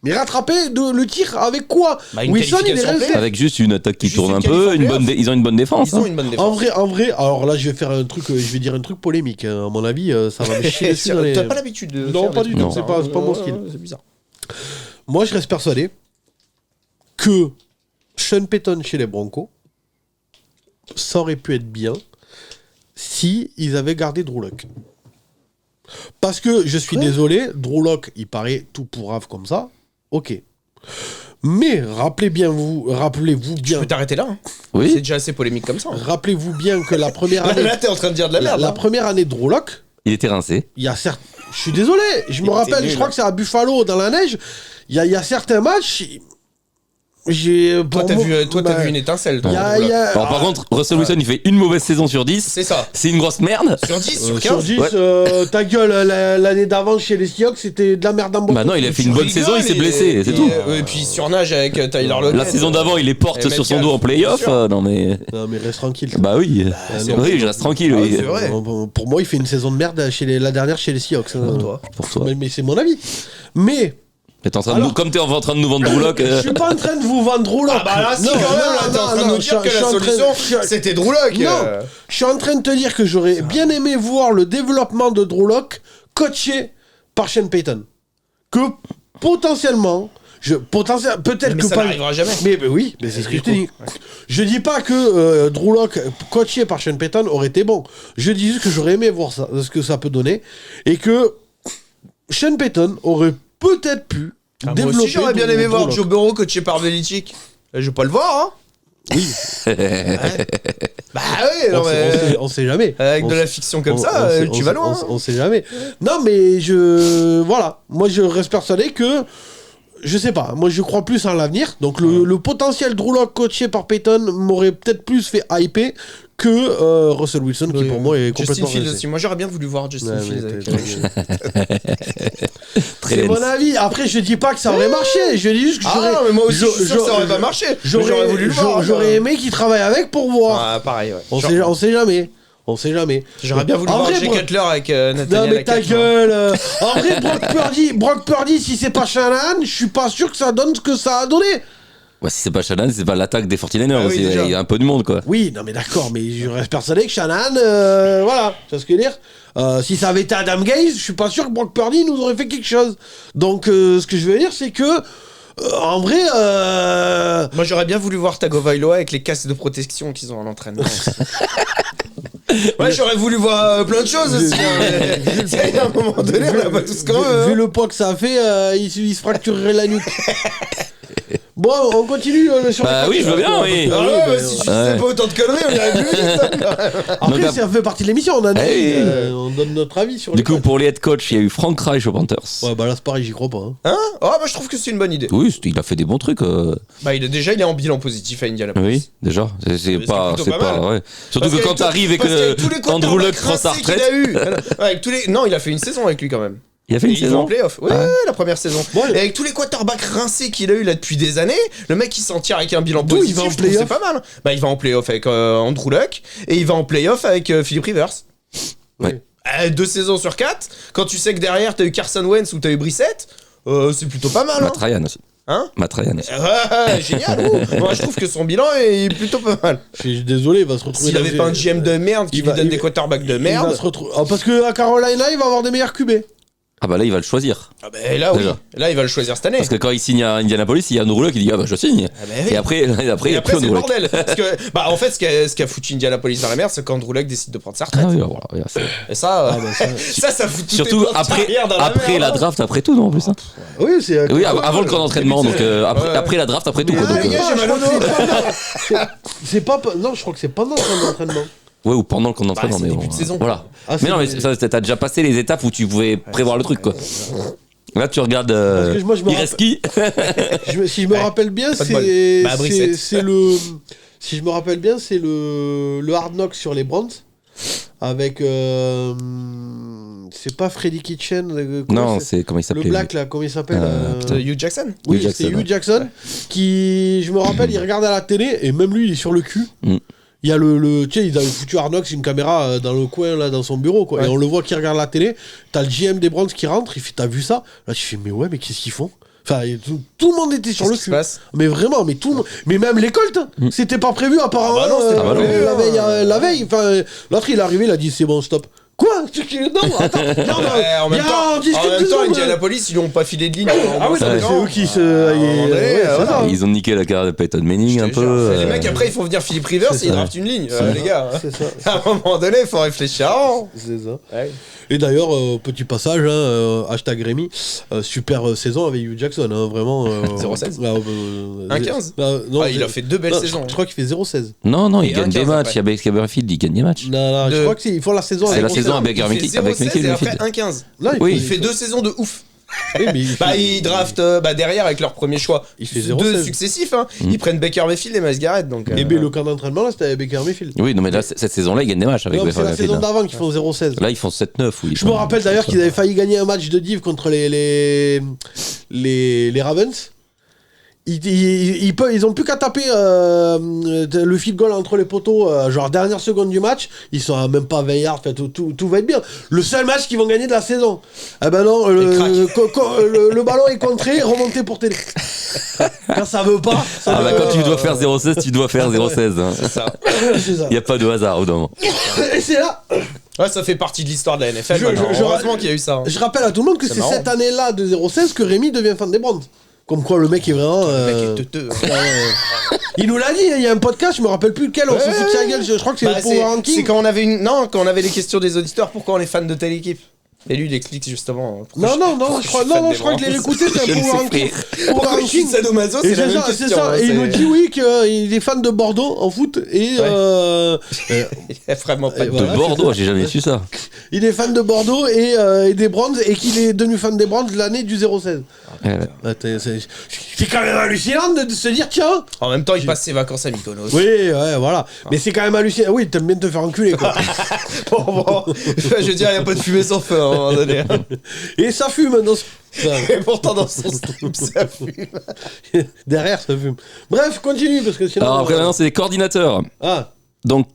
Mais rattraper le tir avec quoi? Wilson, il est resté. Avec juste une attaque qui tourne un peu, ils ont une bonne défense. Ils ont une bonne défense. En vrai, alors là, je vais dire un truc polémique. Hein. À mon avis, ça va me chier dessus. T'as pas l'habitude de. Non, pas du tout. C'est pas mon style. C'est bizarre. Moi, je reste persuadé que Sean Payton chez les Broncos, ça aurait pu être bien si ils avaient gardé Drew Lock. Parce que je suis désolé, Drew Lock, il paraît tout pourrave comme ça. Ok. Mais rappelez-vous bien. Tu peux t'arrêter là. Hein. Oui. C'est déjà assez polémique comme ça. Hein. Rappelez-vous bien que la première année. Là, t'es en train de dire de la merde. La première année de Drew Lock. Il était rincé. Il y a certes. Je suis désolé. Je me rappelle. Je crois que c'est à Buffalo dans la neige. Il y a certains matchs. Toi, t'as vu une étincelle. Par contre, Russell Wilson, il fait une mauvaise saison sur 10. C'est ça. C'est une grosse merde. Sur 10, sur 15. Sur 10, ta gueule, l'année d'avant chez les Seahawks, c'était de la merde en boîte. Bah non, il a fait une bonne saison, il s'est blessé, c'est tout. Et puis il surnage avec Tyler Lockett. La saison d'avant, il les porte sur son dos en playoff. Non mais reste tranquille. Bah oui. Oui, je reste tranquille. Oui. C'est vrai. Pour moi, il fait une saison de merde la dernière chez les Seahawks. Pour toi. Mais c'est mon avis. Mais. Comme t'es en train de nous vendre Drew Lock. Je suis pas en train de vous vendre Drew Lock. Ah bah là, si, quand même, là, t'es en train de nous dire que la solution, c'était Drew Lock. Non, je suis en train de te dire que j'aurais bien aimé voir le développement de Drew Lock coaché par Sean Payton. Que potentiellement, peut-être mais que ça n'arrivera jamais. Mais oui, mais c'est ce que je te dis. Je dis pas que Drew Lock coaché par Sean Payton aurait été bon. Je dis juste que j'aurais aimé voir ça, ce que ça peut donner, et que Sean Payton aurait peut-être pu développer. Moi aussi, j'aurais bien aimé voir Joe Burrow coaché par Belichick. Je vais pas le voir, hein. Oui. Bah oui, non, mais... on sait jamais. Avec de la fiction comme ça, tu vas loin. On sait jamais. Non, mais voilà. Moi, je reste persuadé que. Je sais pas. Moi, je crois plus en l'avenir. Donc, le potentiel Drew Lock coaché par Payton m'aurait peut-être plus fait hyper que Russell Wilson, qui pour moi est complètement. Justin Fields aussi. Moi, j'aurais bien voulu voir Justin Fields. C'est mon avis. Après, je dis pas que ça aurait marché. Je dis juste que j'aurais. Ah, mais moi aussi, je suis sûr que ça aurait pas marché. J'aurais voulu le voir. J'aurais aimé qu'il travaille avec pour voir. Ah, pareil, ouais. On sait jamais. On sait jamais. J'aurais bien voulu voir Jay Cutler avec Nathaniel. Non mais ta gueule. En vrai, Brock Purdy, si c'est pas Shanahan, je suis pas sûr que ça donne ce que ça a donné. Ouais, si c'est pas Shanahan, c'est pas l'attaque des 49ers aussi. Il y a un peu de monde, quoi. Oui, non mais d'accord, mais je reste persuadé que Shanahan, voilà, tu vois ce que je veux dire. Si ça avait été Adam Gaze, je suis pas sûr que Brock Purdy nous aurait fait quelque chose. Donc, ce que je veux dire, c'est que en vrai, moi j'aurais bien voulu voir Tagovailoa avec les casques de protection qu'ils ont à l'entraînement. Ouais, j'aurais voulu voir plein de choses aussi. À un moment donné, on a pas tout ce qu'on veut. Vu le poids que ça a fait, il se fracturerait la nuque. Bon, on continue sur bah oui, je veux bien, oui. Ah ouais, si tu disais pas autant de conneries, on irait plus vite. Après, ça fait partie de l'émission, on donne notre avis sur Du coup, pour les head coach, il y a eu Frank Reich aux Panthers. Ouais, bah là, c'est pareil, j'y crois pas. Hein bah je trouve que c'est une bonne idée. Oui, il a fait des bons trucs. Bah, il est en bilan positif à Indianapolis. Oui, déjà. C'est pas ouais. Surtout que quand t'arrives et que Andrew Luck prend sa retraite. Non, il a fait une saison avec lui quand même. Il a fait une saison en playoff. Ouais, la première saison. Ouais. Et avec tous les quarterbacks rincés qu'il a eu là depuis des années, le mec il s'en tire avec un bilan positif, je trouve c'est pas mal. Bah il va en playoff avec Andrew Luck et il va en playoff avec Philip Rivers. Ouais. 2 saisons sur 4, quand tu sais que derrière t'as eu Carson Wentz ou t'as eu Brissett, c'est plutôt pas mal. Matt Ryan aussi. Hein Matt Ryan aussi. Génial. Moi je trouve que son bilan est plutôt pas mal. Je suis désolé, il va se retrouver. S'il avait pas un GM de merde qui lui donne des quarterbacks de merde. Il va se retrouver. Parce que à Carolina, il va avoir des meilleurs QB. Ah bah là il va le choisir. Ah bah là oui, là il va le choisir cette année. Parce que quand il signe à Indianapolis, il y a Andrew Luck qui dit ah bah je signe. Ah bah oui. Et après il y a plus c'est le bordel. Parce que bah en fait ce qui a foutu Indianapolis dans la merde, c'est quand Andrew Luck décide de prendre sa retraite. Ah oui, voilà, et ça, ça fout tout surtout après la draft, après tout non en plus. Hein. Oui c'est. Oui avant le camp d'entraînement donc après la draft après tout. C'est pas non je crois que c'est pendant le camp d'entraînement. Ouais, ou pendant le camp d'entraînement, mais début de saison. Voilà. Mais non, mais ça, t'as déjà passé les étapes où tu pouvais prévoir le truc, quoi. Là, tu regardes. Il reste qui? Si je me rappelle bien, c'est le. Si je me rappelle bien, c'est le Hard Knock sur les Browns. Avec. C'est pas Freddy Kitchen. Non, c'est. Comment il s'appelle? Le Black, là, comment il s'appelle Hugh Jackson. Oui, c'est Hugh Jackson. Qui, je me rappelle, il regarde à la télé et même lui, il est sur le cul. Il y a tu sais, il a foutu Hard Knock, une caméra dans le coin, là, dans son bureau, quoi. Ouais. Et on le voit qui regarde la télé. T'as le GM des Browns qui rentre, il fait, t'as vu ça? Là, tu fais, mais ouais, mais qu'est-ce qu'ils font? Enfin, tout le monde était sur le cul. Mais vraiment, mais tout le monde. Mais même les Colts, c'était pas prévu, apparemment. La veille. Enfin, l'autre, il est arrivé, il a dit, c'est bon, stop. Quoi? Non, attends. En même temps, Indianapolis, ils n'ont pas filé de ligne. Ah oui, c'est eux qui se. Ils ont niqué la carrière de Peyton Manning un peu. Les mecs, après, ils font venir Philippe Rivers et ils draftent une ligne. Les gars, à un moment donné, il faut réfléchir avant. C'est ça. Et d'ailleurs, petit passage, hashtag Rémi, super saison avec Hugh Jackson, vraiment. 0-16 1-15 il a fait 2 belles saisons. Je crois qu'il fait 0-16. Non, il gagne des matchs. Il y a Baker Mayfield, il gagne des matchs. Non, je crois qu'ils font la saison avec. C'est la saison avec Mayfield. Et après 1-15. Il fait 2 saisons de ouf. Oui, mais ils draftent derrière avec leur premier choix. Il fait 2 successifs. Ils prennent Baker Mayfield et Myles Garrett. Donc, et le camp d'entraînement, là, c'était avec Baker Mayfield. Oui, non, mais là, cette saison-là, ils gagnent des matchs avec Baker Mayfield. C'est la saison d'avant qu'ils font 0-16. Là, ils font 7-9. Je me rappelle d'ailleurs qu'ils avaient failli gagner un match de div contre les Ravens. Ils ont plus qu'à taper le field goal entre les poteaux, genre dernière seconde du match. Ils sont même pas 20 yards, tout va être bien. Le seul match qu'ils vont gagner de la saison. Eh ben non, le ballon est contré, remonté pour télé. Quand ça veut pas. Quand tu dois faire 0-16, tu dois faire 0-16. Hein. C'est ça. Il n'y a pas de hasard au moment. Et c'est là. Ouais, ça fait partie de l'histoire de la NFL. Heureusement qu'il y a eu ça. Je rappelle à tout le monde que c'est cette année-là de 0-16 que Rémi devient fan des Browns. Comme quoi le mec est vraiment. Il nous l'a dit, il y a un podcast, je me rappelle plus lequel, on s'est foutu la gueule, je crois que c'est le Power Ranking. C'est quand on avait quand on avait les questions des auditeurs, pourquoi on est fan de telle équipe. Et lui, il explique justement. Non, je crois que je l'ai écouté, c'est un Power Ranking. Power Ranking, Sadomaso, c'est la même question. C'est ça, et il nous dit oui qu'il est fan de Bordeaux en foot et. Il est vraiment pas de Bordeaux, j'ai jamais su ça. Il est fan de Bordeaux et des Browns et qu'il est devenu fan des Browns l'année du 0-16. C'est quand même hallucinant de se dire tiens. En même temps, il passe ses vacances à Mykonos. Oui, ouais, voilà. Mais c'est quand même hallucinant. Oui, t'aimes bien te faire enculer, quoi. Bon, je veux dire, il n'y a pas de fumée sans feu à un moment donné. Et ça fume dans ce... Et pourtant, dans son slip, ça fume. Derrière, ça fume. Bref, continue, parce que sinon... Alors après, maintenant, c'est les coordinateurs. Donc,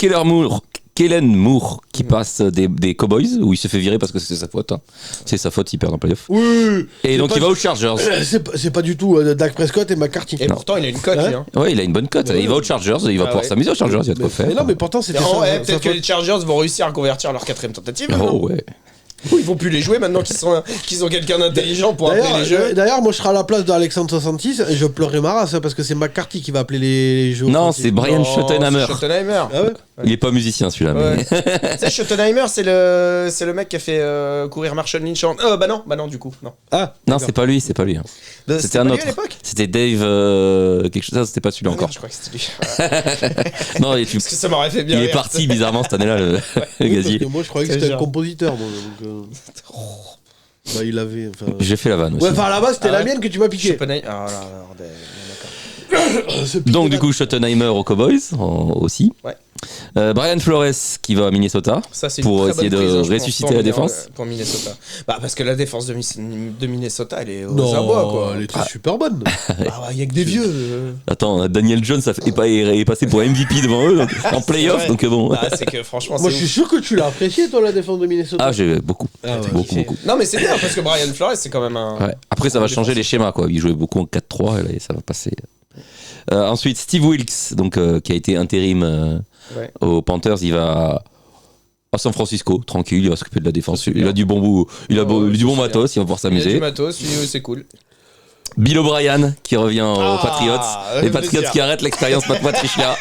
Kellen Moore qui passe des Cowboys, où il se fait virer parce que c'est sa faute. C'est sa faute, il perd en playoff. Oui. Et donc il va aux Chargers. C'est pas du tout Dak Prescott et McCarthy. Et pourtant il a une cote, lui. Ouais, il a une bonne cote. Il va aux Chargers, il va pouvoir s'amuser aux Chargers, il y a de quoi faire. Mais non, mais pourtant c'était ça. Peut-être que les Chargers vont réussir à convertir leur 4ème tentative. Oh ouais. Ils vont plus les jouer maintenant qu'ils ont quelqu'un d'intelligent pour appeler les jeux. D'ailleurs, moi je serai à la place d'Alexandre 66 et je pleurerai ma race parce que c'est McCarthy qui va appeler les jeux. Non, c'est Brian Schottenheimer. Ah ouais. Il est pas musicien celui-là. Ouais. Mais... Schottenheimer, c'est le mec qui a fait courir Marshall Lynch en... Bah non, du coup, non. Non, c'est pas lui. C'était un autre. C'était Dave quelque chose, c'était pas celui-là encore. Je crois que c'était lui. Non, parce que ça m'aurait fait bien il est parti bizarrement cette année-là, le gazier. Moi je croyais que c'était un compositeur. Bah il avait. J'ai fait la vanne aussi. Ouais, enfin là-bas c'était la mienne que tu m'as piqué. Donc du coup Schottenheimer aux Cowboys aussi. Ouais. Brian Flores qui va à Minnesota pour essayer de ressusciter la défense. Pour Minnesota. Parce que la défense de Minnesota elle est aux abois quoi. Elle est super bonne. Il y a que des vieux. Attends, Daniel Jones est passé pour MVP devant eux en playoff, donc bon. C'est que franchement moi je suis sûr que tu l'as apprécié toi la défense de Minnesota. J'ai beaucoup. Beaucoup. Non mais c'est bien parce que Brian Flores c'est quand même un... Ouais. Après ça va changer les schémas quoi. Il jouait beaucoup en 4-3 et là ça va passer. Ensuite Steve Wilkes donc qui a été intérim aux Panthers, il va à San Francisco, tranquille, il va s'occuper de la défense. Il a du bon bout, il a du bon matos, il va pouvoir s'amuser. Il a du matos, c'est cool. Bill O'Brien qui revient aux Patriots. Les Patriots qui arrêtent l'expérience Matt Patricia.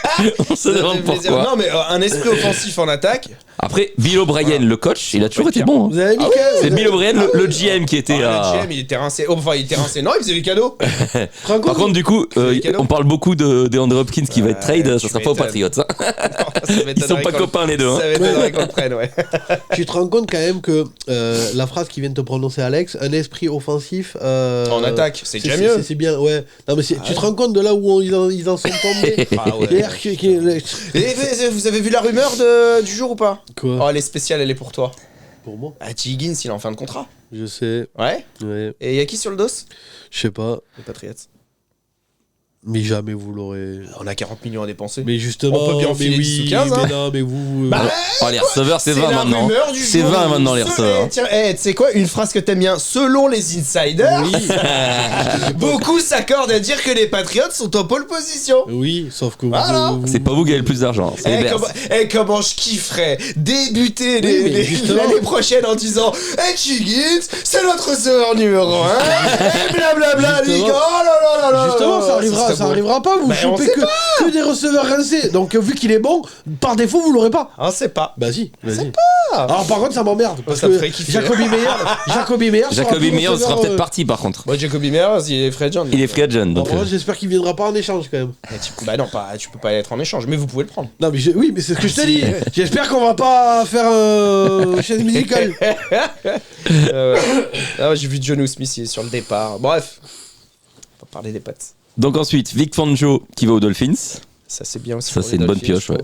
On se demande pourquoi. Non mais un esprit offensif en attaque Après, Bill O'Brien, le coach, il a toujours été bon. Vous avez mis c'est Bill O'Brien, le GM qui était à. Le GM, il était rincé. Enfin, il était rincé. Non, il faisait les cadeaux. Par contre, du coup, on parle beaucoup de Andrew Hopkins qui va être trade. Ça sera pas aux Patriots. Ils sont pas copains les deux. Ça m'étonnerait qu'on le prenne, ouais. Tu te rends compte quand même que la phrase qui vient de te prononcer Alex, un esprit offensif. En attaque, c'est déjà mieux. C'est bien, ouais. Non, mais tu te rends compte de là où ils en sont tombés. Ah ouais. Et vous avez vu la rumeur du jour ou pas? Quoi? Oh, elle est spéciale, elle est pour toi. Pour moi? Ah, T. Higgins, il est en fin de contrat. Je sais. Ouais. Et y a qui sur le dos? Je sais pas. Les Patriots. Mais jamais vous l'aurez. On a 40 millions à dépenser. Mais justement, on peut bien filer 10 ou 15, hein. Mais non, mais vous. Les receveurs, c'est 20 maintenant. C'est 20 maintenant les receveurs. Tiens, tu sais quoi? Une phrase que t'aimes bien. Selon les insiders, beaucoup s'accordent à dire que les Patriots sont en pole position. Oui, sauf que c'est pas vous qui avez le plus d'argent. Comment je kifferais débuter l'année prochaine en disant Higgins, c'est notre receveur numéro 1. Et blablabla, les gars. Oh là là là. Justement, ça arrivera pas, vous chopez que des receveurs rincés. Donc vu qu'il est bon, par défaut vous l'aurez pas. On sait pas. Bah si, vas-y. C'est pas. Alors par contre ça m'emmerde parce que Jacoby Meyer sera peut-être parti par contre. Moi Jacoby Meyer, il est free agent. Il est free agent donc. Moi j'espère qu'il viendra pas en échange quand même. Bah non, tu peux pas être en échange, mais vous pouvez le prendre. Non mais oui, mais c'est ce que je te dis. J'espère qu'on va pas faire chaise musicale. J'ai vu Jonnu Smith, il est sur le départ. Bref, on va parler des pattes. Donc ensuite, Vic Fangio qui va aux Dolphins. Ça c'est bien aussi. Ça c'est une bonne pioche, ouais.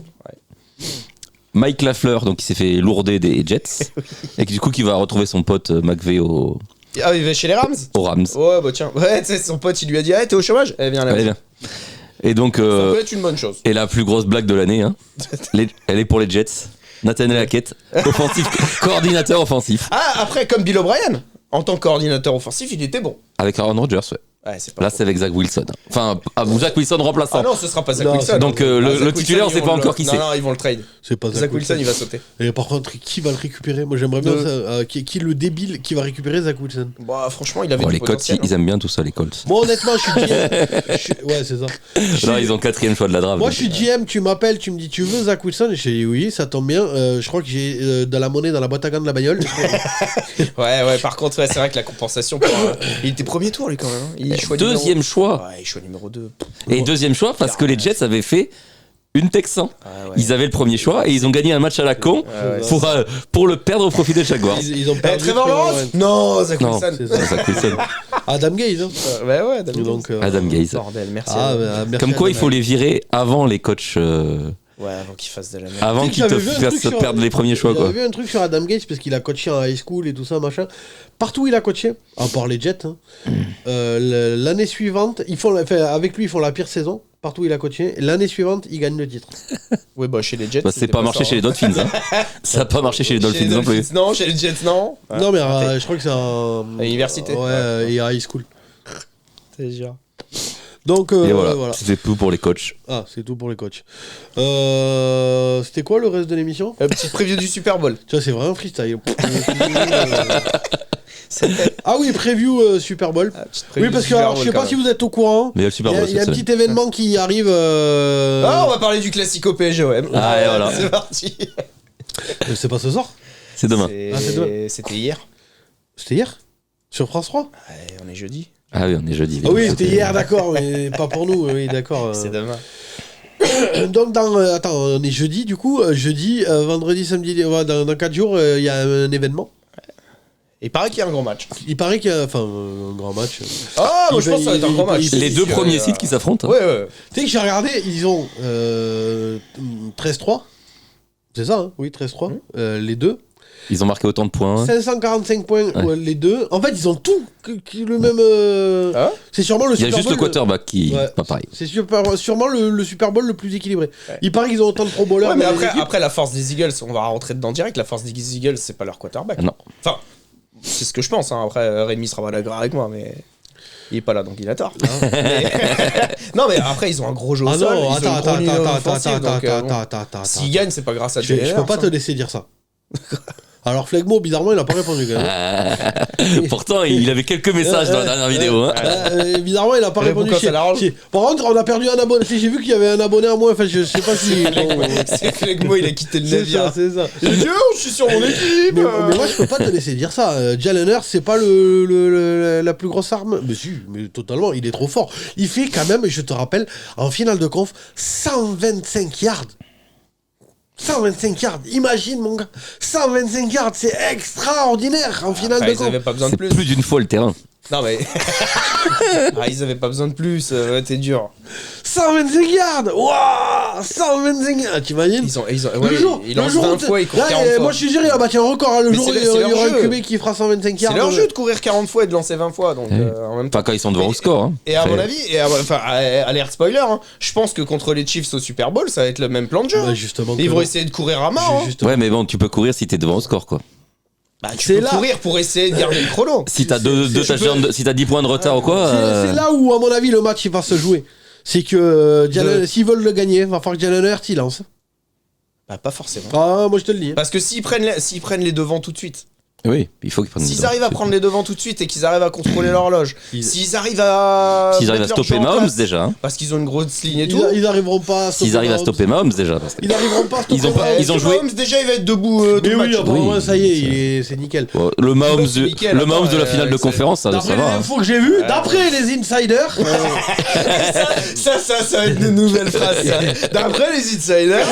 Mike Lafleur, donc il s'est fait lourder des Jets. Et du coup qui va retrouver son pote McVay au... Ah, il va chez les Rams? Aux Rams. Ouais, bah tiens. Ouais, tu sais, son pote il lui a dit t'es au chômage? Eh viens là. Allez, viens. Et donc... ça peut être une bonne chose. Et la plus grosse blague de l'année, hein. Elle est pour les Jets. Nathaniel Hackett, coordinateur offensif. Ah, après, comme Bill O'Brien, en tant que coordinateur offensif, il était bon. Avec Aaron Rodgers, ouais. Ouais, c'est pas là, c'est avec Zach Wilson. Enfin, Zach Wilson remplaçant. Ah non, ce sera pas Zach Wilson. Donc, le titulaire, on sait pas encore qui c'est. Non, ils vont le trade. C'est pas Zach Wilson, il va sauter. Et par contre, qui va le récupérer? Moi, j'aimerais bien qui est le débile qui va récupérer Zach Wilson? Bah, franchement, il avait du les potentiel. Colts, ils aiment bien tout ça, les Colts. Moi, honnêtement, je suis GM. Ouais, c'est ça. Là, ils ont 4e choix de la draft. Moi, je suis GM, tu m'appelles, tu me dis, tu veux Zach Wilson? Et je dis, oui, ça tombe bien. Je crois que j'ai de la monnaie dans la boîte à gants de la bagnole. Ouais, par contre, c'est vrai que la compensation. Il était premier tour, lui, quand même. Il choisit deuxième choix. Ouais, choix numéro 2. Et deuxième choix parce que les Jets avaient fait une Texan. Ils avaient le premier choix et ils ont gagné un match à la con pour le perdre au profit des Jaguars. Ils ont perdu. Trevor Lawrence? Non, Zach Wilson. Zach Wilson. Adam Gaze. Hein. Ouais, Adam Gaze. Bordel, merci. Merci comme quoi, il faut les virer avant les coachs. Ouais, avant qu'ils fassent de la merde. Avant qu'ils te fassent perdre les premiers choix, quoi. J'avais vu un truc sur Adam Gates parce qu'il a coaché en high school et tout ça, machin. Partout où il a coaché, à part les Jets, hein, l'année suivante, avec lui, ils font la pire saison. Partout où il a coaché. L'année suivante, il gagne le titre. Ouais, bah chez les Jets. C'est pas marché chez les Dolphins. Hein. Ça a pas marché chez les Dolphins non plus. Non, chez les Jets, non. Non, mais je crois que c'est à l'université. Ouais, et à high school. C'est sûr. Donc voilà. C'était tout pour les coachs. Ah, c'est tout pour les coachs. C'était quoi le reste de l'émission? Petite preview du Super Bowl. Tu vois, c'est vraiment freestyle. Ah oui, preview Super Bowl. Oui, parce que alors, je sais pas si vous êtes au courant. Mais il y a un petit événement qui arrive. Ah, on va parler du classico PSG-OM. Ah, et voilà. C'est parti. C'est pas ce soir? C'est demain. C'était hier. C'était hier? Sur France 3? Ouais, on est jeudi. Ah oui, on est jeudi. Ah oui, c'était hier, d'accord, mais pas pour nous. Oui, d'accord. C'est demain. Donc, attends, on est jeudi, du coup. Jeudi, vendredi, samedi, dans 4 jours, il y a un événement. Il paraît qu'il y a un grand match. Il paraît qu'il y a un grand match. Ah, moi je pense que ça va être un grand match. Les deux premiers sites qui s'affrontent. Ouais. Tu sais que j'ai regardé, ils ont 13-3. C'est ça, hein? Oui, 13-3. Les deux. Ils ont marqué autant de points. 545 points, les deux. En fait, ils ont tout le même. C'est sûrement le Super Bowl. Il y a juste le quarterback qui. Pas pareil. C'est sûrement le Super Bowl le plus équilibré. Ouais. Il paraît qu'ils ont autant de pro bowlers. Ouais, mais après, la force des Eagles, on va rentrer dedans direct. La force des Eagles, c'est pas leur quarterback. Non. Enfin, c'est ce que je pense. Hein. Après, Rémi sera pas d'accord avec moi, mais. Il est pas là, donc il a tort. Non, mais après, ils ont un gros jeu au sol. S'ils gagnent, c'est pas grâce à Je peux pas te laisser dire ça. Alors Flegmo, bizarrement, il a pas répondu quand même. Pourtant, il avait quelques messages dans la dernière vidéo. Hein. Bizarrement, il a pas répondu. Par contre, on a perdu un abonné. J'ai vu qu'il y avait un abonné à moi. Enfin, je sais pas si. C'est Flegmo, il a quitté le navire. C'est ça. Il dit je suis sur mon équipe. Mais moi, je peux pas te laisser dire ça. Jalen Hurts, c'est pas la plus grosse arme. Mais si, mais totalement. Il est trop fort. Il fait quand même, je te rappelle, en finale de conf, 125 yards. 125 yards, imagine mon gars, 125 yards, c'est extraordinaire en finale de conf. Ils avaient pas besoin de plus. C'est plus d'une fois le terrain. Non mais ils avaient pas besoin de plus, t'es dur. 125 yards, waouh, 125 yards, t'imagines? Ils lancent 20 fois, ils courent 40 fois. Moi je suis sûr, il a battu un record, le jour où il y aura un QB qui fera 125 yards. C'est leur jeu de courir 40 fois et de lancer 20 fois, donc en même temps. Pas quand ils sont devant au score. Hein. Et à mon avis, alerte spoiler, hein, je pense que contre les Chiefs au Super Bowl, ça va être le même plan de jeu. Bah, justement. Ils vont essayer de courir à mort. Ouais, mais bon, tu peux courir si t'es devant au score, quoi. Bah, tu peux courir pour essayer de garder le chrono. Si t'as si t'as 10 points de retard ou quoi. C'est là où, à mon avis, le match il va se jouer. C'est que s'ils veulent le gagner, il va falloir que Jalen Hurts il lance. Bah, pas forcément. Ah, moi je te le dis. Parce que s'ils prennent les devants tout de suite. Oui, il faut qu'ils prennent les devants. S'ils arrivent à prendre les devants tout de suite et qu'ils arrivent à contrôler l'horloge, s'ils arrivent à stopper Mahomes déjà. Hein. Parce qu'ils ont une grosse ligne et tout. Ils arriveront pas à stopper S'ils arrivent à stopper Mahomes déjà. Ils arriveront pas à stopper Mahomes. Ils ont joué. Mahomes déjà il va être debout tout le match. Apparemment ça y est, c'est nickel. Le Mahomes de la finale de conférence, ça va. D'après les infos que j'ai vues, d'après les insiders. Ça va être une nouvelle phrase. D'après les insiders.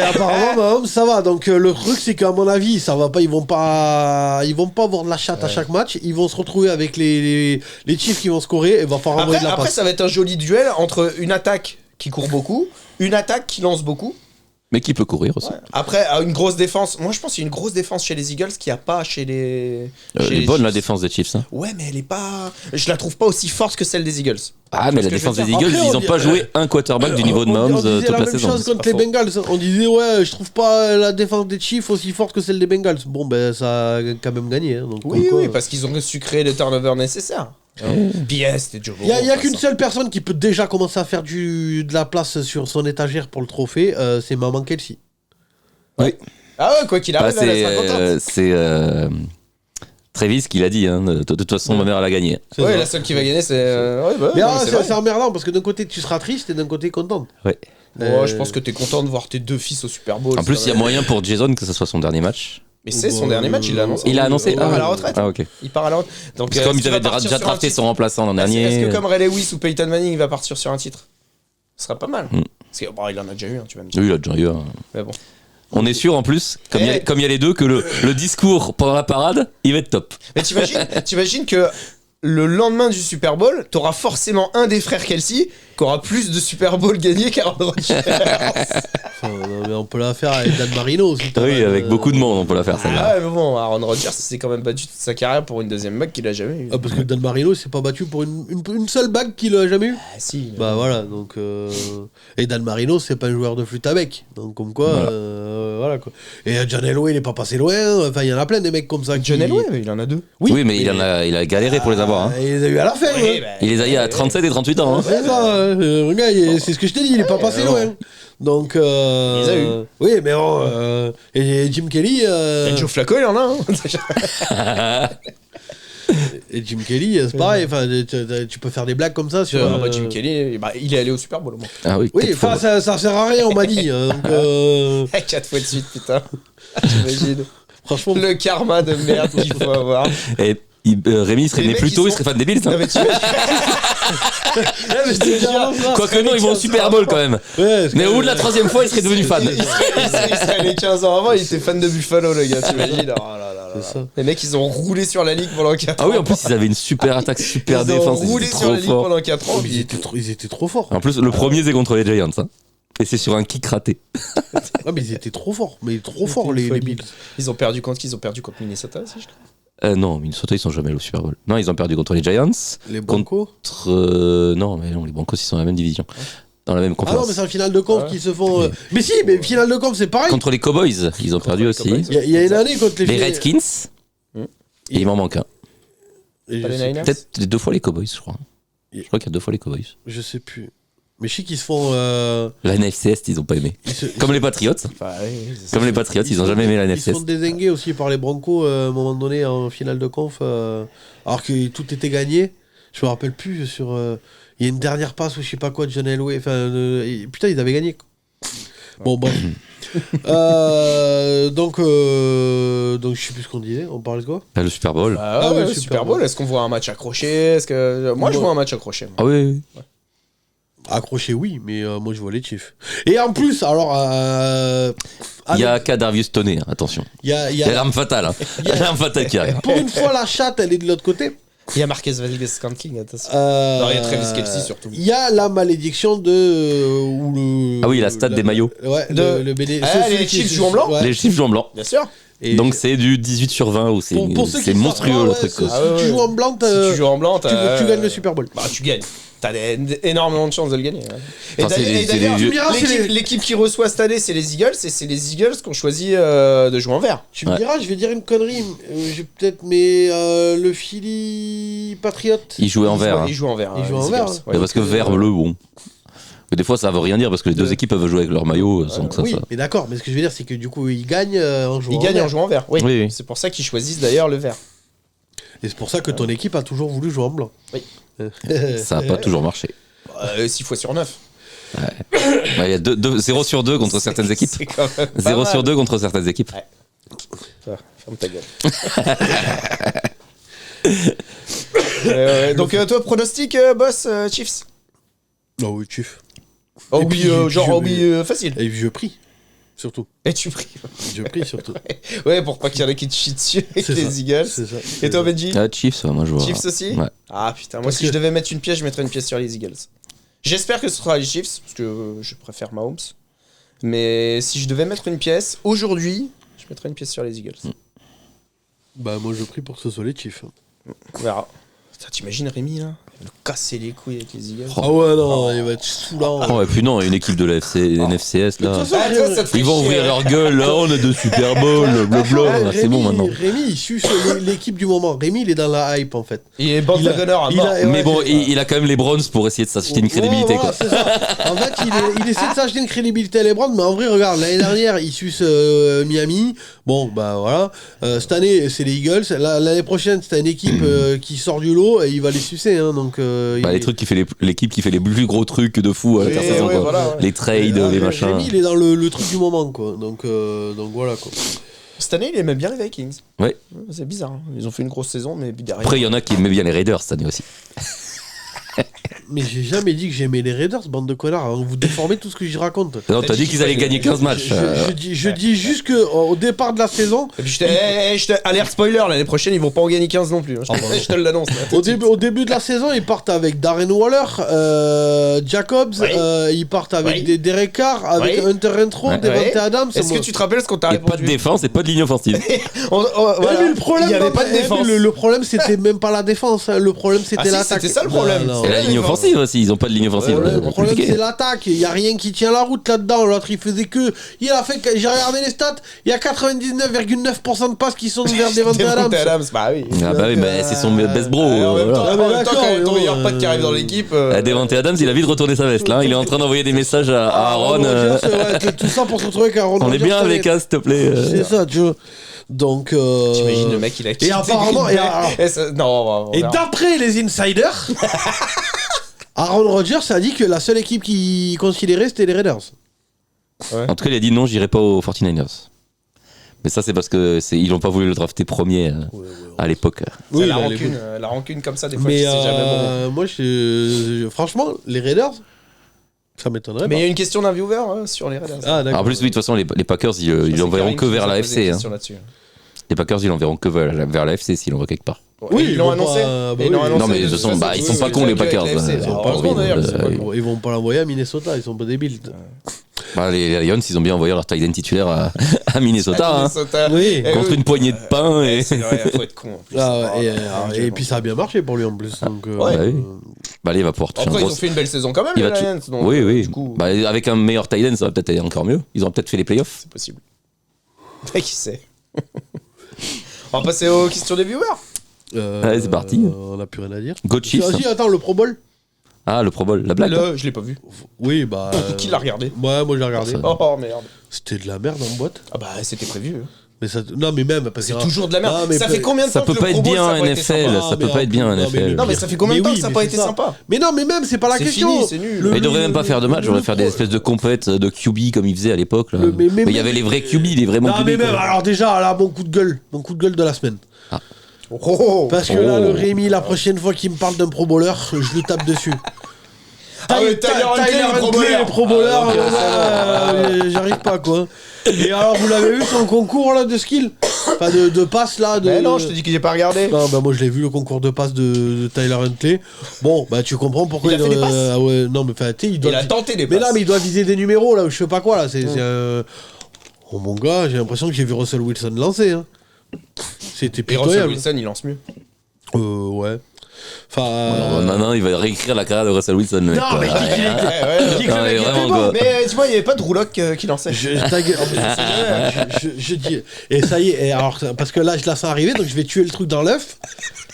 Apparemment Mahomes ça va. Donc le truc c'est qu'à mon avis ça va pas. Ils vont pas avoir de la chatte à chaque match. Ils vont se retrouver avec les Chiefs qui vont scorer et va falloir envoyer de la passe. Après, ça va être un joli duel entre une attaque qui court beaucoup, une attaque qui lance beaucoup. Mais qui peut courir aussi. Ouais. Après, une grosse défense. Moi, je pense qu'il y a une grosse défense chez les Eagles qu'il n'y a pas chez les. Elle est bonne la défense des Chiefs. Hein. Ouais, mais elle est pas. Je la trouve pas aussi forte que celle des Eagles. Ah, mais la défense des Eagles, ils n'ont pas joué un quarterback du niveau de Mahomes toute la saison. On disait la même chose contre les Bengals. On disait, ouais, je trouve pas la défense des Chiefs aussi forte que celle des Bengals. Bon, ben, ça a quand même gagné. Hein, donc, oui, parce qu'ils ont su créer les turnovers nécessaires. C'était Joe Burrow. Il y a qu'une seule personne qui peut déjà commencer à faire de la place sur son étagère pour le trophée, c'est Maman Kelsey. Oui. Ah ouais, quoi qu'il arrive, elle sera contente. C'est Travis qui l'a dit, hein. De toute façon, ma mère elle a gagné. Ouais, la seule qui va gagner, c'est. C'est emmerdant parce que d'un côté tu seras triste et d'un côté contente. Ouais. Je pense que t'es content de voir tes deux fils au Super Bowl. En plus, il y a moyen pour Jason que ce soit son dernier match. Mais c'est son dernier match, il l'a annoncé. Il l'a annoncé. Il part à la retraite. Ah, ok. Il part à la retraite. Donc, comme ils avaient déjà drafté son remplaçant l'an dernier. Est-ce que comme Ray Lewis ou Peyton Manning, il va partir sur un titre? Ce serait pas mal. Parce que il en a déjà eu, tu vas me dire. Oui, il a déjà eu un. Mais bon. On est sûr en plus, comme il y a les deux, que le discours pendant la parade, il va être top. Mais t'imagines que le lendemain du Super Bowl, t'auras forcément un des frères Kelsey qui aura plus de Super Bowl gagnés qu'Aaron Rodgers. Non, mais on peut la faire avec Dan Marino aussi. Oui, avec beaucoup de monde, on peut la faire celle-là. Ah ouais, mais bon, Aaron Rodgers s'est quand même battu toute sa carrière pour une deuxième bague qu'il a jamais eu. Ah, parce que Dan Marino s'est pas battu pour une seule bague qu'il a jamais eu. Ah si. Bah voilà, donc et Dan Marino c'est pas un joueur de flûte à bec, donc comme quoi voilà quoi. Et John Elway il est pas passé loin, enfin il y en a plein des mecs comme ça. John Elway, il en a deux. Oui, mais il a galéré pour les avoir. Hein. Il les a eu à la fin. Oui, il les a eu à 37 et 38 ans. Hein. C'est ça, regarde, c'est ce que je t'ai dit, il est pas passé loin. Donc il les a eu. Oui, mais bon, et Jim Kelly. Et Joe Flacco il en a. Hein. Et Jim Kelly, c'est pareil, tu peux faire des blagues comme ça sur. Jim Kelly, il est allé au Super Bowl au moins. Ah oui. Oui, enfin ça sert à rien, on m'a dit. 4 fois de suite, putain. T'imagines. Franchement. Le karma de merde qu'il faut avoir. Et Rémi serait né plus tôt, il serait fan des Bills. Hein. Quoique non, ils vont au Super Bowl quand même. Ouais, mais au bout de la 3e fois, il serait devenu fan. Il serait allé 15 ans avant, il était fan de Buffalo, le gars, t'imagines. Oh là là là. Ça. Les mecs, ils ont roulé sur la ligue pendant 4 ans. Ah oui, en plus, ils avaient une super attaque, super défense. Ils ont roulé sur la ligue pendant 4 ans. Ils étaient trop forts. En plus, le premier, c'est contre les Giants. Hein. Et c'est sur un kick raté. Ah, mais ils étaient trop forts. Mais trop forts, les Bills. Ils ont perdu contre qui? Ils ont perdu contre Minnesota aussi, je crois. Non, Minnesota, ils sont jamais allés au Super Bowl. Non, ils ont perdu contre les Giants. Les Broncos non, les Broncos, ils sont dans la même division. Dans la même conférence. Ah non, mais c'est en finale de conf qui se font. Mais si, mais finale de conf, c'est pareil. Contre les Cowboys, ils ont perdu aussi. Il y a une année contre les Redskins. Et il m'en manque un. Peut-être 2 fois les Cowboys, je crois. Je crois qu'il y a 2 fois les Cowboys. Je sais plus. Mais je sais qu'ils se font. La NFC Est, ils ont pas aimé. Comme les Patriots. Comme les Patriots, ils ont jamais aimé la NFC Est. Ils se sont dézingués aussi par les Broncos à un moment donné en finale de conf. Alors que tout était gagné. Je me rappelle plus sur. Il y a une dernière passe ou je sais pas quoi de John Elway. Putain, ils avaient gagné. Bon, bref. Donc je sais plus ce qu'on disait. On parlait de quoi? Le Super Bowl. Le Super Bowl. Est-ce qu'on voit un match accroché? Moi, je vois un match accroché. Ah oui. Ouais. Accroché, oui, mais moi je vois les Chiefs. Et en plus, alors. Il y a Kadarius Toney, attention. Il y a l'arme fatale. Hein. L'arme fatale qui arrive. Pour une fois, la chatte, elle est de l'autre côté. Il y a Marquez Valdez-Scantling, attention. Non, il y a Travis Kelce surtout. Il y a la malédiction de. Ah oui, la stat des maillots. Ouais, le BD. Les Chiefs jouent en blanc. Les Chiefs jouent en blanc. Bien sûr. Et donc c'est du 18 sur 20 ou c'est monstrueux le truc. Si tu joues en blanc, tu gagnes le Super Bowl. Bah tu gagnes. T'as énormément de chances de le gagner. Et Enfin, d'ailleurs, l'équipe qui reçoit cette année, c'est les Eagles, et c'est les Eagles qui ont choisi de jouer en vert. Tu me diras, je vais dire une connerie, mais le Philly Patriot. Il jouait en vert. Il joue en vert. Parce que vert bleu, bon. Mais des fois, ça veut rien dire parce que les deux équipes peuvent jouer avec leur maillot sans que ça. Oui, mais d'accord, mais ce que je veux dire, c'est que du coup, ils gagnent en jouant en vert. Ils gagnent en jouant en vert, oui. C'est pour ça qu'ils choisissent d'ailleurs le vert. Et c'est pour ça que ton équipe a toujours voulu jouer en blanc. Oui. Ça n'a pas toujours marché. 6 fois sur 9. Ouais. Il y a 0 sur 2 contre certaines équipes. 0 sur 2 contre certaines équipes. Ouais. Ferme ta gueule. Donc toi, pronostic, boss, Chiefs? Oh oui, Chiefs. Oh oui, facile. Et vieux prix, surtout. Et tu pries. Vieux prix, surtout. Ouais, pour pas qu'il y en ait qui te chient dessus avec les Eagles. C'est ça. Et toi, Benji? Chiefs, moi je vois. Chiefs aussi? Ouais. Ah putain, moi si je devais mettre une pièce, je mettrais une pièce sur les Eagles. J'espère que ce sera les Chiefs, parce que je préfère Mahomes. Mais si je devais mettre une pièce, aujourd'hui, je mettrais une pièce sur les Eagles. Bah moi je prie pour que ce soit les Chiefs. On verra. Putain, t'imagines Rémi là? Il va nous casser les couilles avec les Eagles. Ah ouais, non, il va être saoulant. Oh, et puis non, une équipe de la NFCS là. Façon, ils vont ouvrir leur gueule, là on est de Super Bowl, blablabla. C'est bon maintenant. Rémi, il suce l'équipe du moment. Rémi, il est dans la hype en fait. Il est bandwagoner à mort. Mais bon, il a quand même les Browns pour essayer de s'acheter une crédibilité quoi. C'est ça. En fait, il essaie de s'acheter une crédibilité à les Browns, mais en vrai, regarde, l'année dernière, il suce Miami. Bon, bah voilà. Cette année, c'est les Eagles. L'année prochaine, c'est une équipe qui sort du lot et il va les sucer. Hein, donc, les trucs qui fait l'équipe qui fait les plus gros trucs de fou à l'intersaison. Voilà, les trades, les machins. Rémi, il est dans le truc du moment, quoi. Donc voilà, quoi. Cette année, il aimait bien les Vikings. Ouais. C'est bizarre. Hein. Ils ont fait une grosse saison, mais derrière. Après, il y en a qui aimaient bien les Raiders cette année aussi. Mais j'ai jamais dit que j'aimais les Raiders, bande de connards. Hein. Vous déformez tout ce que je raconte. Non, t'as dit qu'ils allaient gagner 15 matchs. Je dis juste qu'au départ de la saison. Et puis alerte spoiler, l'année prochaine, ils vont pas en gagner 15 non plus. Hein. Je te l'annonce. Au début de la saison, ils partent avec Darren Waller, Jacobs, ils partent avec des Derek Carr, avec Hunter Renfrow, Devante Adams. Est-ce que tu te rappelles ce qu'on t'a répondu? Pas de défense et pas de ligne offensive. Voilà. Mais le problème, il y avait pas de défense. Le problème, c'était même pas la défense. Le problème, c'était l'attaque. C'était ça le problème. Et la ligne offensive aussi, ils ont pas de ligne offensive. Le problème, c'est l'attaque. Il y a rien qui tient la route là-dedans. L'autre, il faisait que. J'ai regardé les stats. Il y a 99,9% de passes qui sont vers Devante Adams. Bah oui. Ah bah oui, mais c'est son best bro. En même temps, quand ton meilleur pote qui arrive dans l'équipe. Devante Adams, il a vite retourné sa veste là. Il est en train d'envoyer des messages à Aaron. Tout ça pour se retrouver avec Aaron. On est bien avec s'il te plaît. C'est ça, tu vois. Donc. T'imagines le mec, il a quitté. Et apparemment. Et d'après les insiders. Aaron Rodgers a dit que la seule équipe qu'il considérait, c'était les Raiders. Ouais. En tout cas, il a dit non, j'irai pas aux 49ers. Mais ça, c'est parce qu'ils n'ont pas voulu le drafter premier à l'époque. Oui, la rancune comme ça, des fois, je sais jamais bon. Moi, franchement, les Raiders, ça m'étonnerait. Mais il y a une question d'un viewer sur les Raiders. Ah, en plus, oui, de toute façon, les Packers, ils l'enverront que vers la FC. Les Packers, ils l'enverront que vers la FC s'ils l'envoient quelque part. Oui, ils l'ont annoncé. Non, mais de toute façon, ils sont pas cons, les Packers. Ils vont pas l'envoyer à Minnesota, ils sont pas débiles. Les Lions, ils ont bien envoyé leur tight end titulaire à Minnesota. Oui. Contre une poignée de pain. Il faut être con. Et puis ça a bien marché pour lui en plus. Allez, il va pouvoir toucher. Après, ils ont fait une belle saison quand même, les Lions. Oui. Avec un meilleur tight end, ça va peut-être aller encore mieux. Ils auront peut-être fait les playoffs. C'est possible. Qui sait. On va passer aux questions des viewers. Allez, c'est parti. On a plus rien à dire. Go Chiefs. Vas-y, attends, le Pro Bowl. Ah, le Pro Bowl, la blague. Je l'ai pas vu. Oui, bah. Qui l'a regardé? Ouais, moi j'ai regardé. Oh merde. C'était de la merde en boîte. Ah bah c'était prévu. Mais ça... Non, mais même. Parce c'est que... toujours de la merde. Non, mais ça fait combien de ça temps peut que pas le être Pro Bowl, bien ça a un pas été NFL, sympa? ça peut pas être bien un NFL. Non, mais ça fait combien de temps que ça a pas été sympa? Mais non, mais même, c'est pas la c'est question. Fini, c'est nul. Mais ils devraient même pas faire de match, ils devraient faire des espèces de compètes de QB comme ils faisaient à l'époque. Mais il y avait les vrais QB, les vrais bons QB. Non, mais même, alors déjà, là, mon coup de gueule de la semaine. Ah. Parce que là, le Rémi, la prochaine fois qu'il me parle d'un pro bowler, je lui tape dessus. Ah ouais, Tyler Huntley, les pro bowlers, j'arrive pas quoi. Et alors, vous l'avez vu son concours là de skill, enfin de passe là. Mais non, je te dis que j'ai pas regardé. Non, bah moi je l'ai vu le concours de passe de Tyler Huntley. Bon, bah tu comprends pourquoi il a fait des passes. Ouais, non mais enfin, il a tenté des passes. Mais là, mais il doit viser des numéros là, ou je sais pas quoi là. Oh mon gars, j'ai l'impression que j'ai vu Russell Wilson lancer. Hein. C'était pitoyable. Et Russell Wilson, il lance mieux. Ouais. Enfin, non, il va réécrire la carrière de Russell Wilson. Non, mais je dis que le mec était bon. Mais dis-moi, il n'y avait pas de Rouloc qui lançait. Je dis. Et ça y est, et alors, parce que là, je la sens arriver, donc je vais tuer le truc dans l'œuf.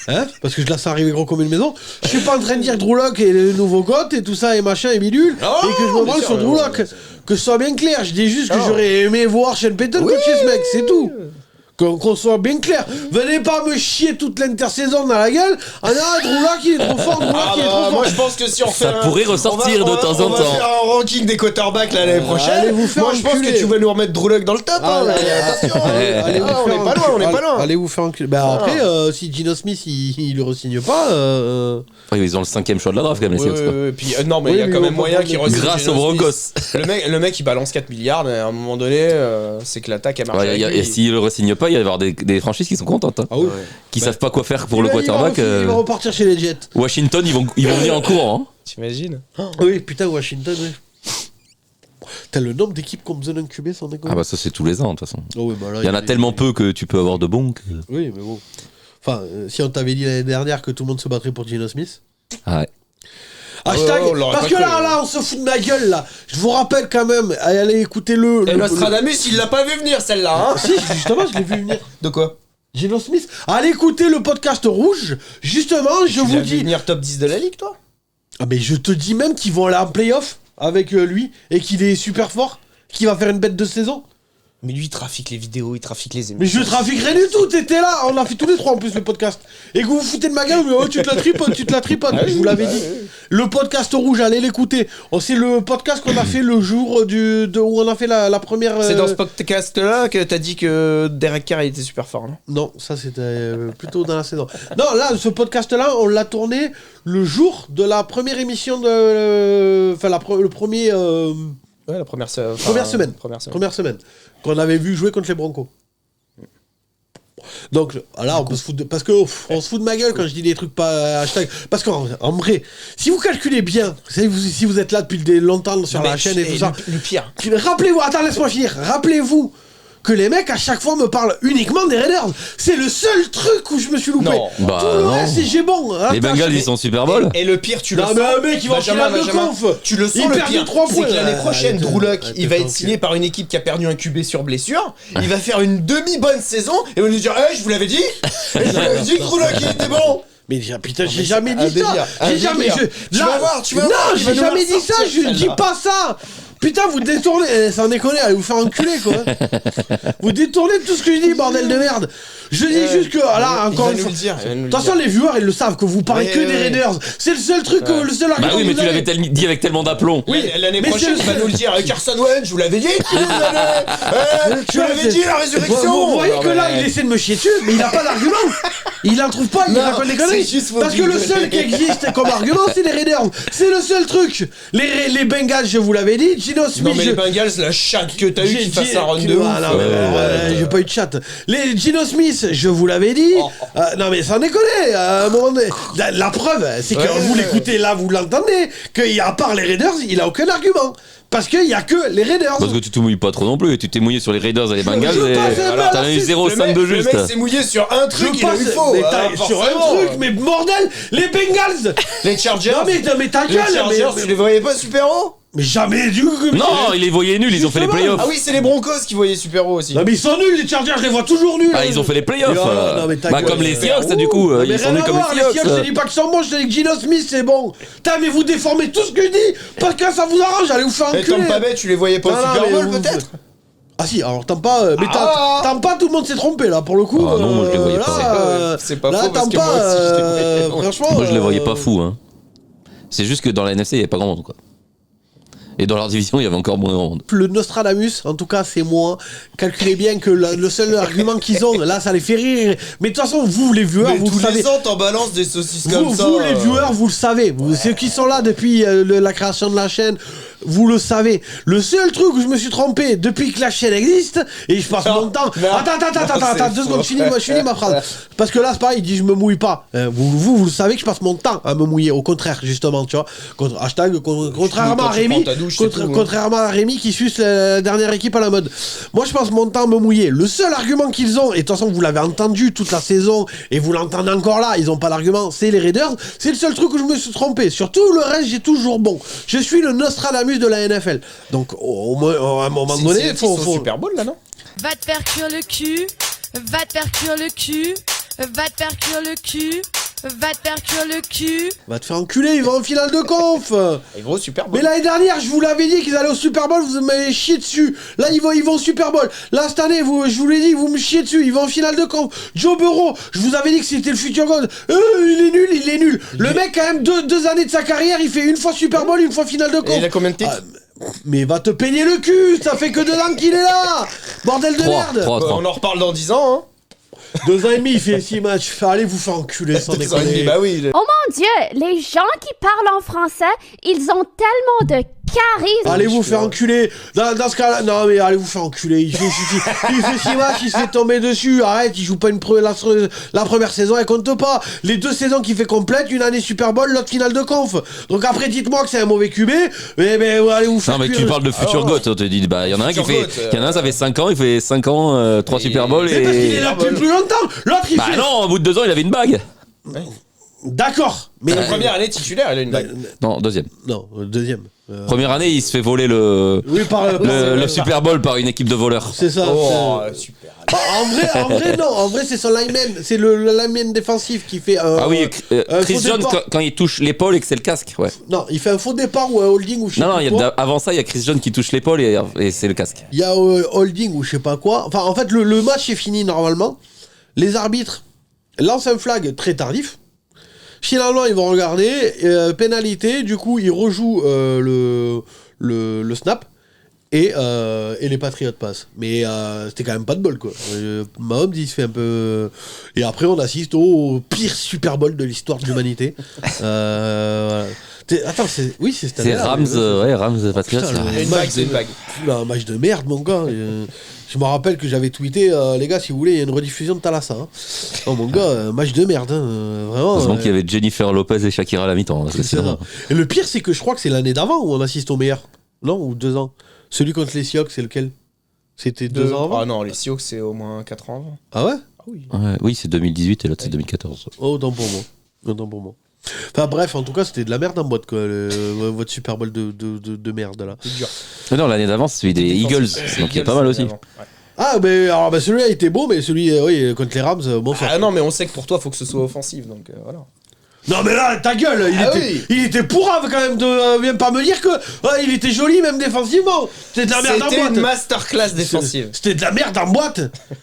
Hein, parce que je la sens arriver gros comme une maison. Je suis pas en train de dire que Drew Lock est le nouveau goth et tout ça et machin et bidule. Et que je me branle sur Drew Lock. Que ce soit bien clair. Je dis juste que j'aurais aimé voir Sean Payton coacher ce mec, c'est tout. Qu'on soit bien clair. Venez pas me chier toute l'intersaison dans la gueule. Ah non, Drew Lock il est trop fort, Drew Lock il est trop fort. Moi je pense que si on fait ça pourrait ressortir de temps en temps. On va faire un ranking des quarterbacks l'année prochaine. Moi je pense que tu vas nous remettre Drew Lock dans le top. Attention. On est pas loin, on est pas loin. Allez vous faire enculer. Bah après, si Geno Smith il le re-signe pas. Ils ont le 5ème choix de la draft quand même. Et puis non mais il y a quand même moyen qu'il re-signe. Grâce aux Broncos. Le mec il balance 4 milliards. À un moment donné, c'est que l'attaque a marché. Et s'il le re-signe pas, il va y avoir des franchises qui sont contentes, hein, qui savent pas quoi faire pour le quarterback. Il va repartir chez les Jets. Washington, ils vont venir en courant. Hein. T'imagines? Oui, putain, Washington, oui. T'as le nombre d'équipes qu'on besoin d'incuber sans déconner. Ah bah ça c'est tous les ans de toute façon. Oh oui, bah là, il y en a tellement peu que tu peux avoir de bons. Oui, mais bon. Enfin, si on t'avait dit l'année dernière que tout le monde se battrait pour Geno Smith. Ah ouais. Hashtag, parce que là, on se fout de ma gueule, là. Je vous rappelle quand même, allez écouter Et Nostradamus, il l'a pas vu venir, celle-là, hein. Si, justement, je l'ai vu venir. De quoi? Geno Smith. Allez écouter le podcast rouge. Justement, je vous dis. Tu vas venir top 10 de la ligue, toi? Ah, mais je te dis même qu'ils vont aller en playoff avec lui et qu'il est super fort, qu'il va faire une bête de saison. Mais lui, il trafique les vidéos, il trafique les émissions. Mais je trafique rien du tout, t'étais là, on a fait tous les trois en plus le podcast. Et que vous vous foutez de ma gueule, mais oh, tu te la tripotes, je vous l'avais dit. Le podcast rouge, allez l'écouter. Oh, c'est le podcast qu'on a fait le jour où on a fait la première. C'est dans ce podcast-là que t'as dit que Derek Carr il était super fort, non? Non, ça c'était plutôt dans la saison. Non, là, ce podcast-là, on l'a tourné le jour de la première émission de. Enfin, le premier. Ouais, la première semaine. Première semaine. Qu'on avait vu jouer contre les Broncos. Donc là, on peut se foutre de... Parce qu'on se fout de ma gueule quand je dis des trucs pas hashtag. Parce qu'en vrai, si vous calculez bien, si vous êtes là depuis longtemps sur la chaîne et tout ça. Le pire. Rappelez-vous, attends, laisse-moi finir. Rappelez-vous que les mecs à chaque fois me parlent uniquement des Raiders. C'est le seul truc où je me suis loupé. Non, bah tout le reste, j'ai bon. Les Bengals, ils sont Super Bowl. Et le pire, tu le sens. Non, mais un mec, il va enchaîner de conf. Tu le sens, le pire. C'est que l'année prochaine, Drew Lock, il va être signé par une équipe qui a perdu un QB sur blessure. Il va faire une demi-bonne saison et on va nous dire, je vous l'avais dit. Je vous l'avais dit que Drew Lock, il était bon. Mais putain, j'ai jamais dit ça. J'ai jamais. Tu vas voir. Non, j'ai jamais dit ça. Je dis pas ça. Putain, vous détournez, sans déconner, allez vous faire enculer quoi. Vous détournez de tout ce que je dis, bordel de merde. Je dis juste que, là, encore une fois. De toute façon, les viewers, ils le savent, que vous parlez que des Raiders. C'est le seul truc, le seul argument. Bah oui, mais tu l'avais dit avec tellement d'aplomb. Oui, l'année prochaine, il va nous le dire. Carson Wentz, je vous l'avais dit. Tu l'avais dit, la résurrection. Vous voyez que là, il essaie de me chier dessus, mais il a pas d'argument. Il en trouve pas, il raconte des conneries. Parce que le seul qui existe comme argument, c'est les Raiders. C'est le seul truc. Les Bengals, je vous l'avais dit. Geno Smith. Non, mais les Bengals, la chatte que t'as eu qui fasse un run de ouf. J'ai pas eu de chatte. Les Geno Smith, je vous l'avais dit. Non, mais sans déconner. À un moment donné. La preuve, c'est que vous l'écoutez là, vous l'entendez. Qu'à part les Raiders, il a aucun argument. Parce qu'il y a que les Raiders. Parce que tu te mouilles pas trop non plus. Tu t'es mouillé sur les Raiders et les Bengals et t'en as eu 0,5 de juste. Le mec s'est mouillé sur un truc, il a eu faux. Sur un truc, mais bordel, les Bengals. Les Chargers. Non mais ta gueule. Les Chargers, tu les voyais pas super haut? Mais jamais du coup. Non, ils les voyaient nuls, ils ont fait les playoffs. Ah oui, c'est les Broncos qui voyaient super haut aussi. Non, mais ils sont nuls, les Chargers, je les vois toujours nuls. Ah, ils ont fait les playoffs. Non, mais Bah, comme les Seahawks, du coup. Ils sont nuls comme les Seahawks. Je te dis pas qu'ils sont bons, je te dis que Gino Smith, c'est bon. Putain, mais vous déformez tout ce que je dis parce que ça vous arrange, allez vous faire Mais enculer. Tampa Bay, tu les voyais pas au Super Bowl peut-être? Ah si, alors Tampa, mais Tampa, tout le monde s'est trompé là pour le coup. Ah non, moi, je les voyais pas. C'est pas là, faux parce que Tampa, moi aussi je les voyais. franchement. Moi, je les voyais pas fous. Hein. C'est juste que dans la NFC, il n'y avait pas grand monde, quoi. Et dans leur division, il y avait encore moins de monde. Le Nostradamus, en tout cas, c'est moi. Calculez bien que le seul argument qu'ils ont, là, ça les fait rire. Mais de toute façon, vous, les viewers, Mais vous tous le savez. les ans, t'en balances des saucisses comme ça. Vous, les viewers, vous le savez. Ceux qui sont là depuis la création de la chaîne, vous le savez. Le seul truc où je me suis trompé depuis que la chaîne existe, et je passe mon temps. Attends, 2 secondes, je finis ma phrase. Parce que là, c'est pareil, il dit je me mouille pas. Vous le savez que je passe mon temps à me mouiller. Au contraire, justement, tu vois. Contrairement à Rémi qui suce la dernière équipe à la mode. Moi, je passe mon temps à me mouiller. Le seul argument qu'ils ont, et de toute façon, vous l'avez entendu toute la saison, et vous l'entendez encore là, ils ont pas d'argument, c'est les Raiders. C'est le seul truc où je me suis trompé. Sur tout le reste, j'ai toujours bon. Je suis le Nostradamus de la NFL. Donc, au moins, à un moment donné, il faut. Super Bowl là, non? Va te faire cuire le cul, va te faire cuire le cul, va te faire cuire le cul, va te faire cuire le cul. Va te faire enculer, ils vont en finale de conf. Ils vont au Super Bowl. Mais l'année dernière, je vous l'avais dit qu'ils allaient au Super Bowl, vous m'avez chié dessus. Là, ils vont au Super Bowl. Là, cette année, je vous l'ai dit, vous me chiez dessus. Ils vont en finale de conf. Joe Burrow, je vous avais dit que c'était le futur God. Il est nul. Le mec, quand même, deux années de sa carrière, il fait une fois Super Bowl, une fois finale de conf. Et il a combien de titres? Mais va te peigner le cul, ça fait que 2 ans qu'il est là. Bordel de merde. 3. On en reparle dans 10 ans, hein. 2 ans et demi, il fait 6 matchs. Allez vous faire enculer sans déconner. Bah oui. Oh mon Dieu, les gens qui parlent en français, ils ont tellement de charisme. Allez vous faire enculer. Dans ce cas-là, non mais allez vous faire enculer. Il fait 6 matchs, il se fait tomber dessus. Arrête, il joue pas la première saison, elle compte pas. Les 2 saisons qu'il fait complète, une année Super Bowl, l'autre finale de conf. Donc après, dites-moi que c'est un mauvais QB. Mais allez vous faire. Non mais tu parles de futur GOAT, on te dit. Bah il y en a un qui fait, il y en a un ça fait 5 ans, il fait 5 ans, 3 Super Bowl et. Parce qu'il est là depuis plus longtemps. L'autre il bah fait. non, au bout de 2 ans, il avait une bague. D'accord. Mais La première année titulaire, elle a une bague. Non, deuxième. Non, deuxième. Première année, il se fait voler le Super Bowl par une équipe de voleurs. C'est ça. Oh, super. Bah, en vrai, non. En vrai, c'est son lineman. C'est le lineman défensif qui fait un. Ah oui, Chris Jones, départ. quand il touche l'épaule et que c'est le casque, ouais. Non, il fait un faux départ ou un holding ou je sais pas quoi. Avant ça, il y a Chris Jones qui touche l'épaule et c'est le casque. Il y a holding ou je sais pas quoi. Enfin, en fait, le match est fini normalement. Les arbitres lancent un flag très tardif. Finalement, ils vont regarder. Pénalité, du coup, ils rejouent le snap. Et les Patriots passent. Mais c'était quand même pas de bol, quoi. Mahomes, il se fait un peu. Et après, on assiste au pire Super Bowl de l'histoire de l'humanité. Voilà. Attends, c'est cette année. C'est Rams, Rams Patriots. C'est une bague. Un match de merde, mon gars. Je me rappelle que j'avais tweeté, les gars, si vous voulez, il y a une rediffusion de Thalassa. Hein. Oh mon gars, match de merde, hein, vraiment. Heureusement qu'il y avait Jennifer Lopez et Shakira à la mi-temps. Parce que sinon... Et le pire, c'est que je crois que c'est l'année d'avant où on assiste au meilleur. Non, ou 2 ans. Celui contre les Seahawks, c'est lequel? C'était 2 ans avant? Ah non, les Seahawks, c'est au moins 4 ans avant. Ah ouais? Ah oui. Oui, c'est 2018 et l'autre c'est 2014. Oh, autant pour moi. Enfin bref, en tout cas, c'était de la merde en boîte, quoi, votre Super Bowl de merde, là. C'est dur. Mais non, l'année d'avant, c'est celui des Eagles, donc il est pas mal aussi. Avant. Ouais. Ah, mais alors, celui-là était beau, mais celui contre les Rams, bon ça. Ah non, mais on sait que pour toi, faut que ce soit offensif, donc voilà. Non mais là, ta gueule, il était pourrave quand même de... viens pas me dire que... il était joli même défensivement. C'était de la merde en boîte. C'était une masterclass défensive. C'était de la merde en boîte.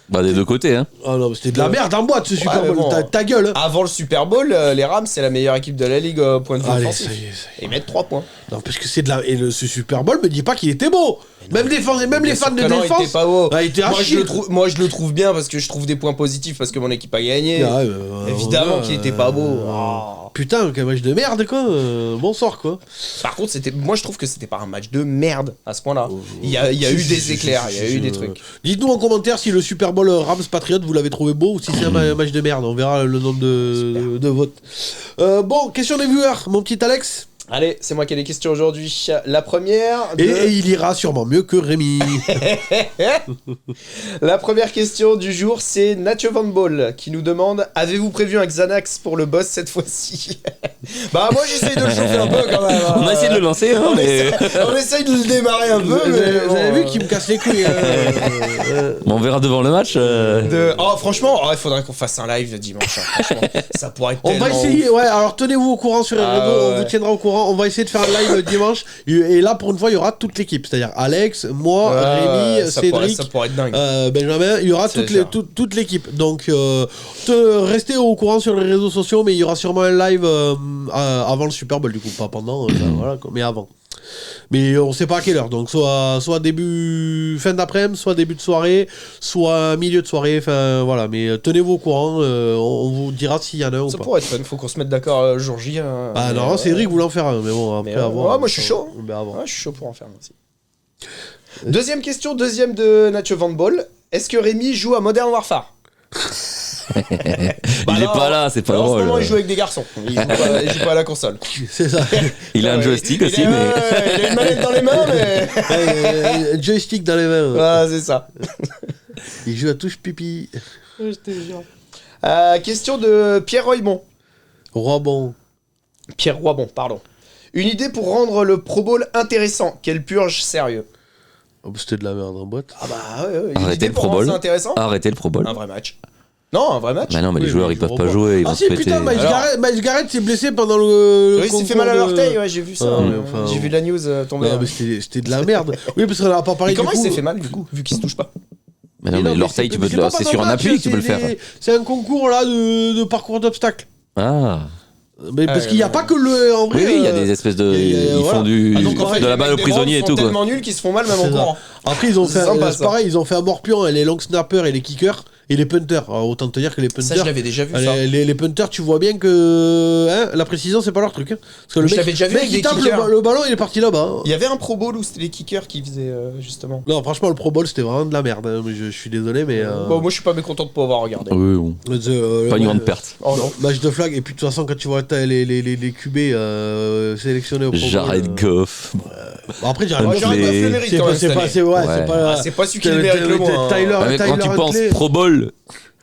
Bah des deux côtés, hein. Ah non, c'était de la merde en boîte ce Super Bowl, bon, ta gueule. Avant le Super Bowl, les Rams, c'est la meilleure équipe de la ligue au point de vue offensif. Ça y est. Ils mettent 3 points. Non, parce que c'est de la... Et ce Super Bowl me dit pas qu'il était beau. Même les fans de défense... Il était pas beau. Il était moi, je le trouve bien parce que je trouve des points positifs parce que mon équipe a gagné. Évidemment qu'il était pas beau. Putain, quel match de merde, quoi. Bonsoir, quoi. Par contre, moi je trouve que c'était pas un match de merde à ce point-là. Il y a eu des éclairs, il y a eu des trucs. Dites-nous en commentaire si le Super Bowl Rams Patriots vous l'avez trouvé beau ou si c'est un match de merde. On verra le nombre de votes. Bon, question des viewers, mon petit Alex. Allez, c'est moi qui ai les questions aujourd'hui. La première... Et il ira sûrement mieux que Rémi. La première question du jour, c'est Nacho Van Ball qui nous demande « Avez-vous prévu un Xanax pour le boss cette fois-ci ?» Bah moi j'essaye de le chauffer un peu quand même. On a essayé de le lancer, hein, mais... on essaye de le démarrer un peu, mais... Vous avez vu qu'il me casse les couilles. Bon, on verra devant le match. Oh franchement, il faudrait qu'on fasse un live dimanche. Hein, franchement, ça pourrait être On va essayer, ouais, alors tenez-vous au courant sur les réseaux, on vous tiendra au courant. On va essayer de faire un live dimanche. Et là, pour une fois, il y aura toute l'équipe. C'est-à-dire Alex, moi, Rémi, Cédric, ça pourrait être dingue. Benjamin. Il y aura toute l'équipe. Donc, restez au courant sur les réseaux sociaux, mais il y aura sûrement un live avant le Super Bowl, du coup. Pas pendant, voilà, mais avant. Mais on sait pas à quelle heure, donc soit début, fin d'après-midi, soit début de soirée, soit milieu de soirée, enfin voilà, mais tenez-vous au courant, on vous dira s'il y en a un ou pas. Ça pourrait être fun, faut qu'on se mette d'accord jour J. Ah non, Cédric voulait en faire un, mais bon, après avoir. Moi je suis chaud. Mais avant. Je suis chaud pour en faire un aussi. Deuxième question, deuxième de Nacho Van Ball. Est-ce que Rémi joue à Modern Warfare? Il est pas là, c'est pas drôle. En ce moment, il joue avec des garçons. Il joue pas à la console. C'est ça. Il a un joystick aussi, mais. Il a une manette dans les mains, mais. Un joystick dans les mains. Ah, c'est ça. Il joue à touche pipi. Je te jure. Question de Pierre Roybon. Roibon. Pierre Roibon, pardon. Une idée pour rendre le Pro Bowl intéressant. Quelle purge sérieux. Oh, c'était de la merde en boîte. Ah bah ouais. Une Arrêtez idée le pour Pro rendre Bowl. ça intéressant. Arrêtez le Pro Bowl. Un vrai match. Non, un vrai match. Bah non, mais les Oui, joueurs mais ils peuvent je pas vois jouer, ils vont Ah se si, péter. putain, Alors- Miles Garrett s'est blessé pendant le. Oui, il s'est fait mal à l'orteil, ouais, j'ai vu ça. Ah, mais enfin, J'ai vu la news tomber. Non, mais c'était de la merde. Oui, parce qu'on a pas parlé Et comment du il coup. s'est fait mal du coup, vu qu'il se touche pas? Mais non, mais l'orteil, tu peux c'est pas c'est pendant sur le un match, appui que tu peux le faire. C'est un concours là de parcours d'obstacles. Ah. Mais parce qu'il n'y a pas que le. En vrai, Oui, il y a des espèces de. Ils font du. Ah, donc, en fait, de la les balle mecs aux des prisonniers et bandes tout, sont quoi. tellement nuls qu'ils se font mal même en C'est ça. courant. Après, ils ont C'est fait. sympa, C'est ça. pareil, ils ont fait un morpion, les long snappers et les kickers et les punters. Alors, autant te dire que les Ça, je punters. l'avais déjà vu ça. Les punters, tu vois bien que la précision, c'est pas leur truc. Hein. Parce que le Je mec, l'avais déjà vu mec, avec il des tape kickers. le ballon, il est parti là-bas. Hein. Il y avait un Pro Bowl où c'était les kickers qui faisaient justement. Non, franchement, le Pro Bowl, c'était vraiment de la merde. Hein. Mais je suis désolé, mais. Bon, moi je suis pas mécontent de pas avoir regardé. Oui, bon. Pas une grande perte. Oh non. Match de flag, et puis de toute façon, quand tu vois les QB sélectionnés au Pro Bowl. Jared Goff. Bon, après, Jared Goff le mérite c'est quand pas, même c'est cette pas, année. c'est ouais, Ouais. c'est pas. C'est pas celui qui le mérite le moins. Tyler, Ah, mais quand tu penses Huntley. Pro Bowl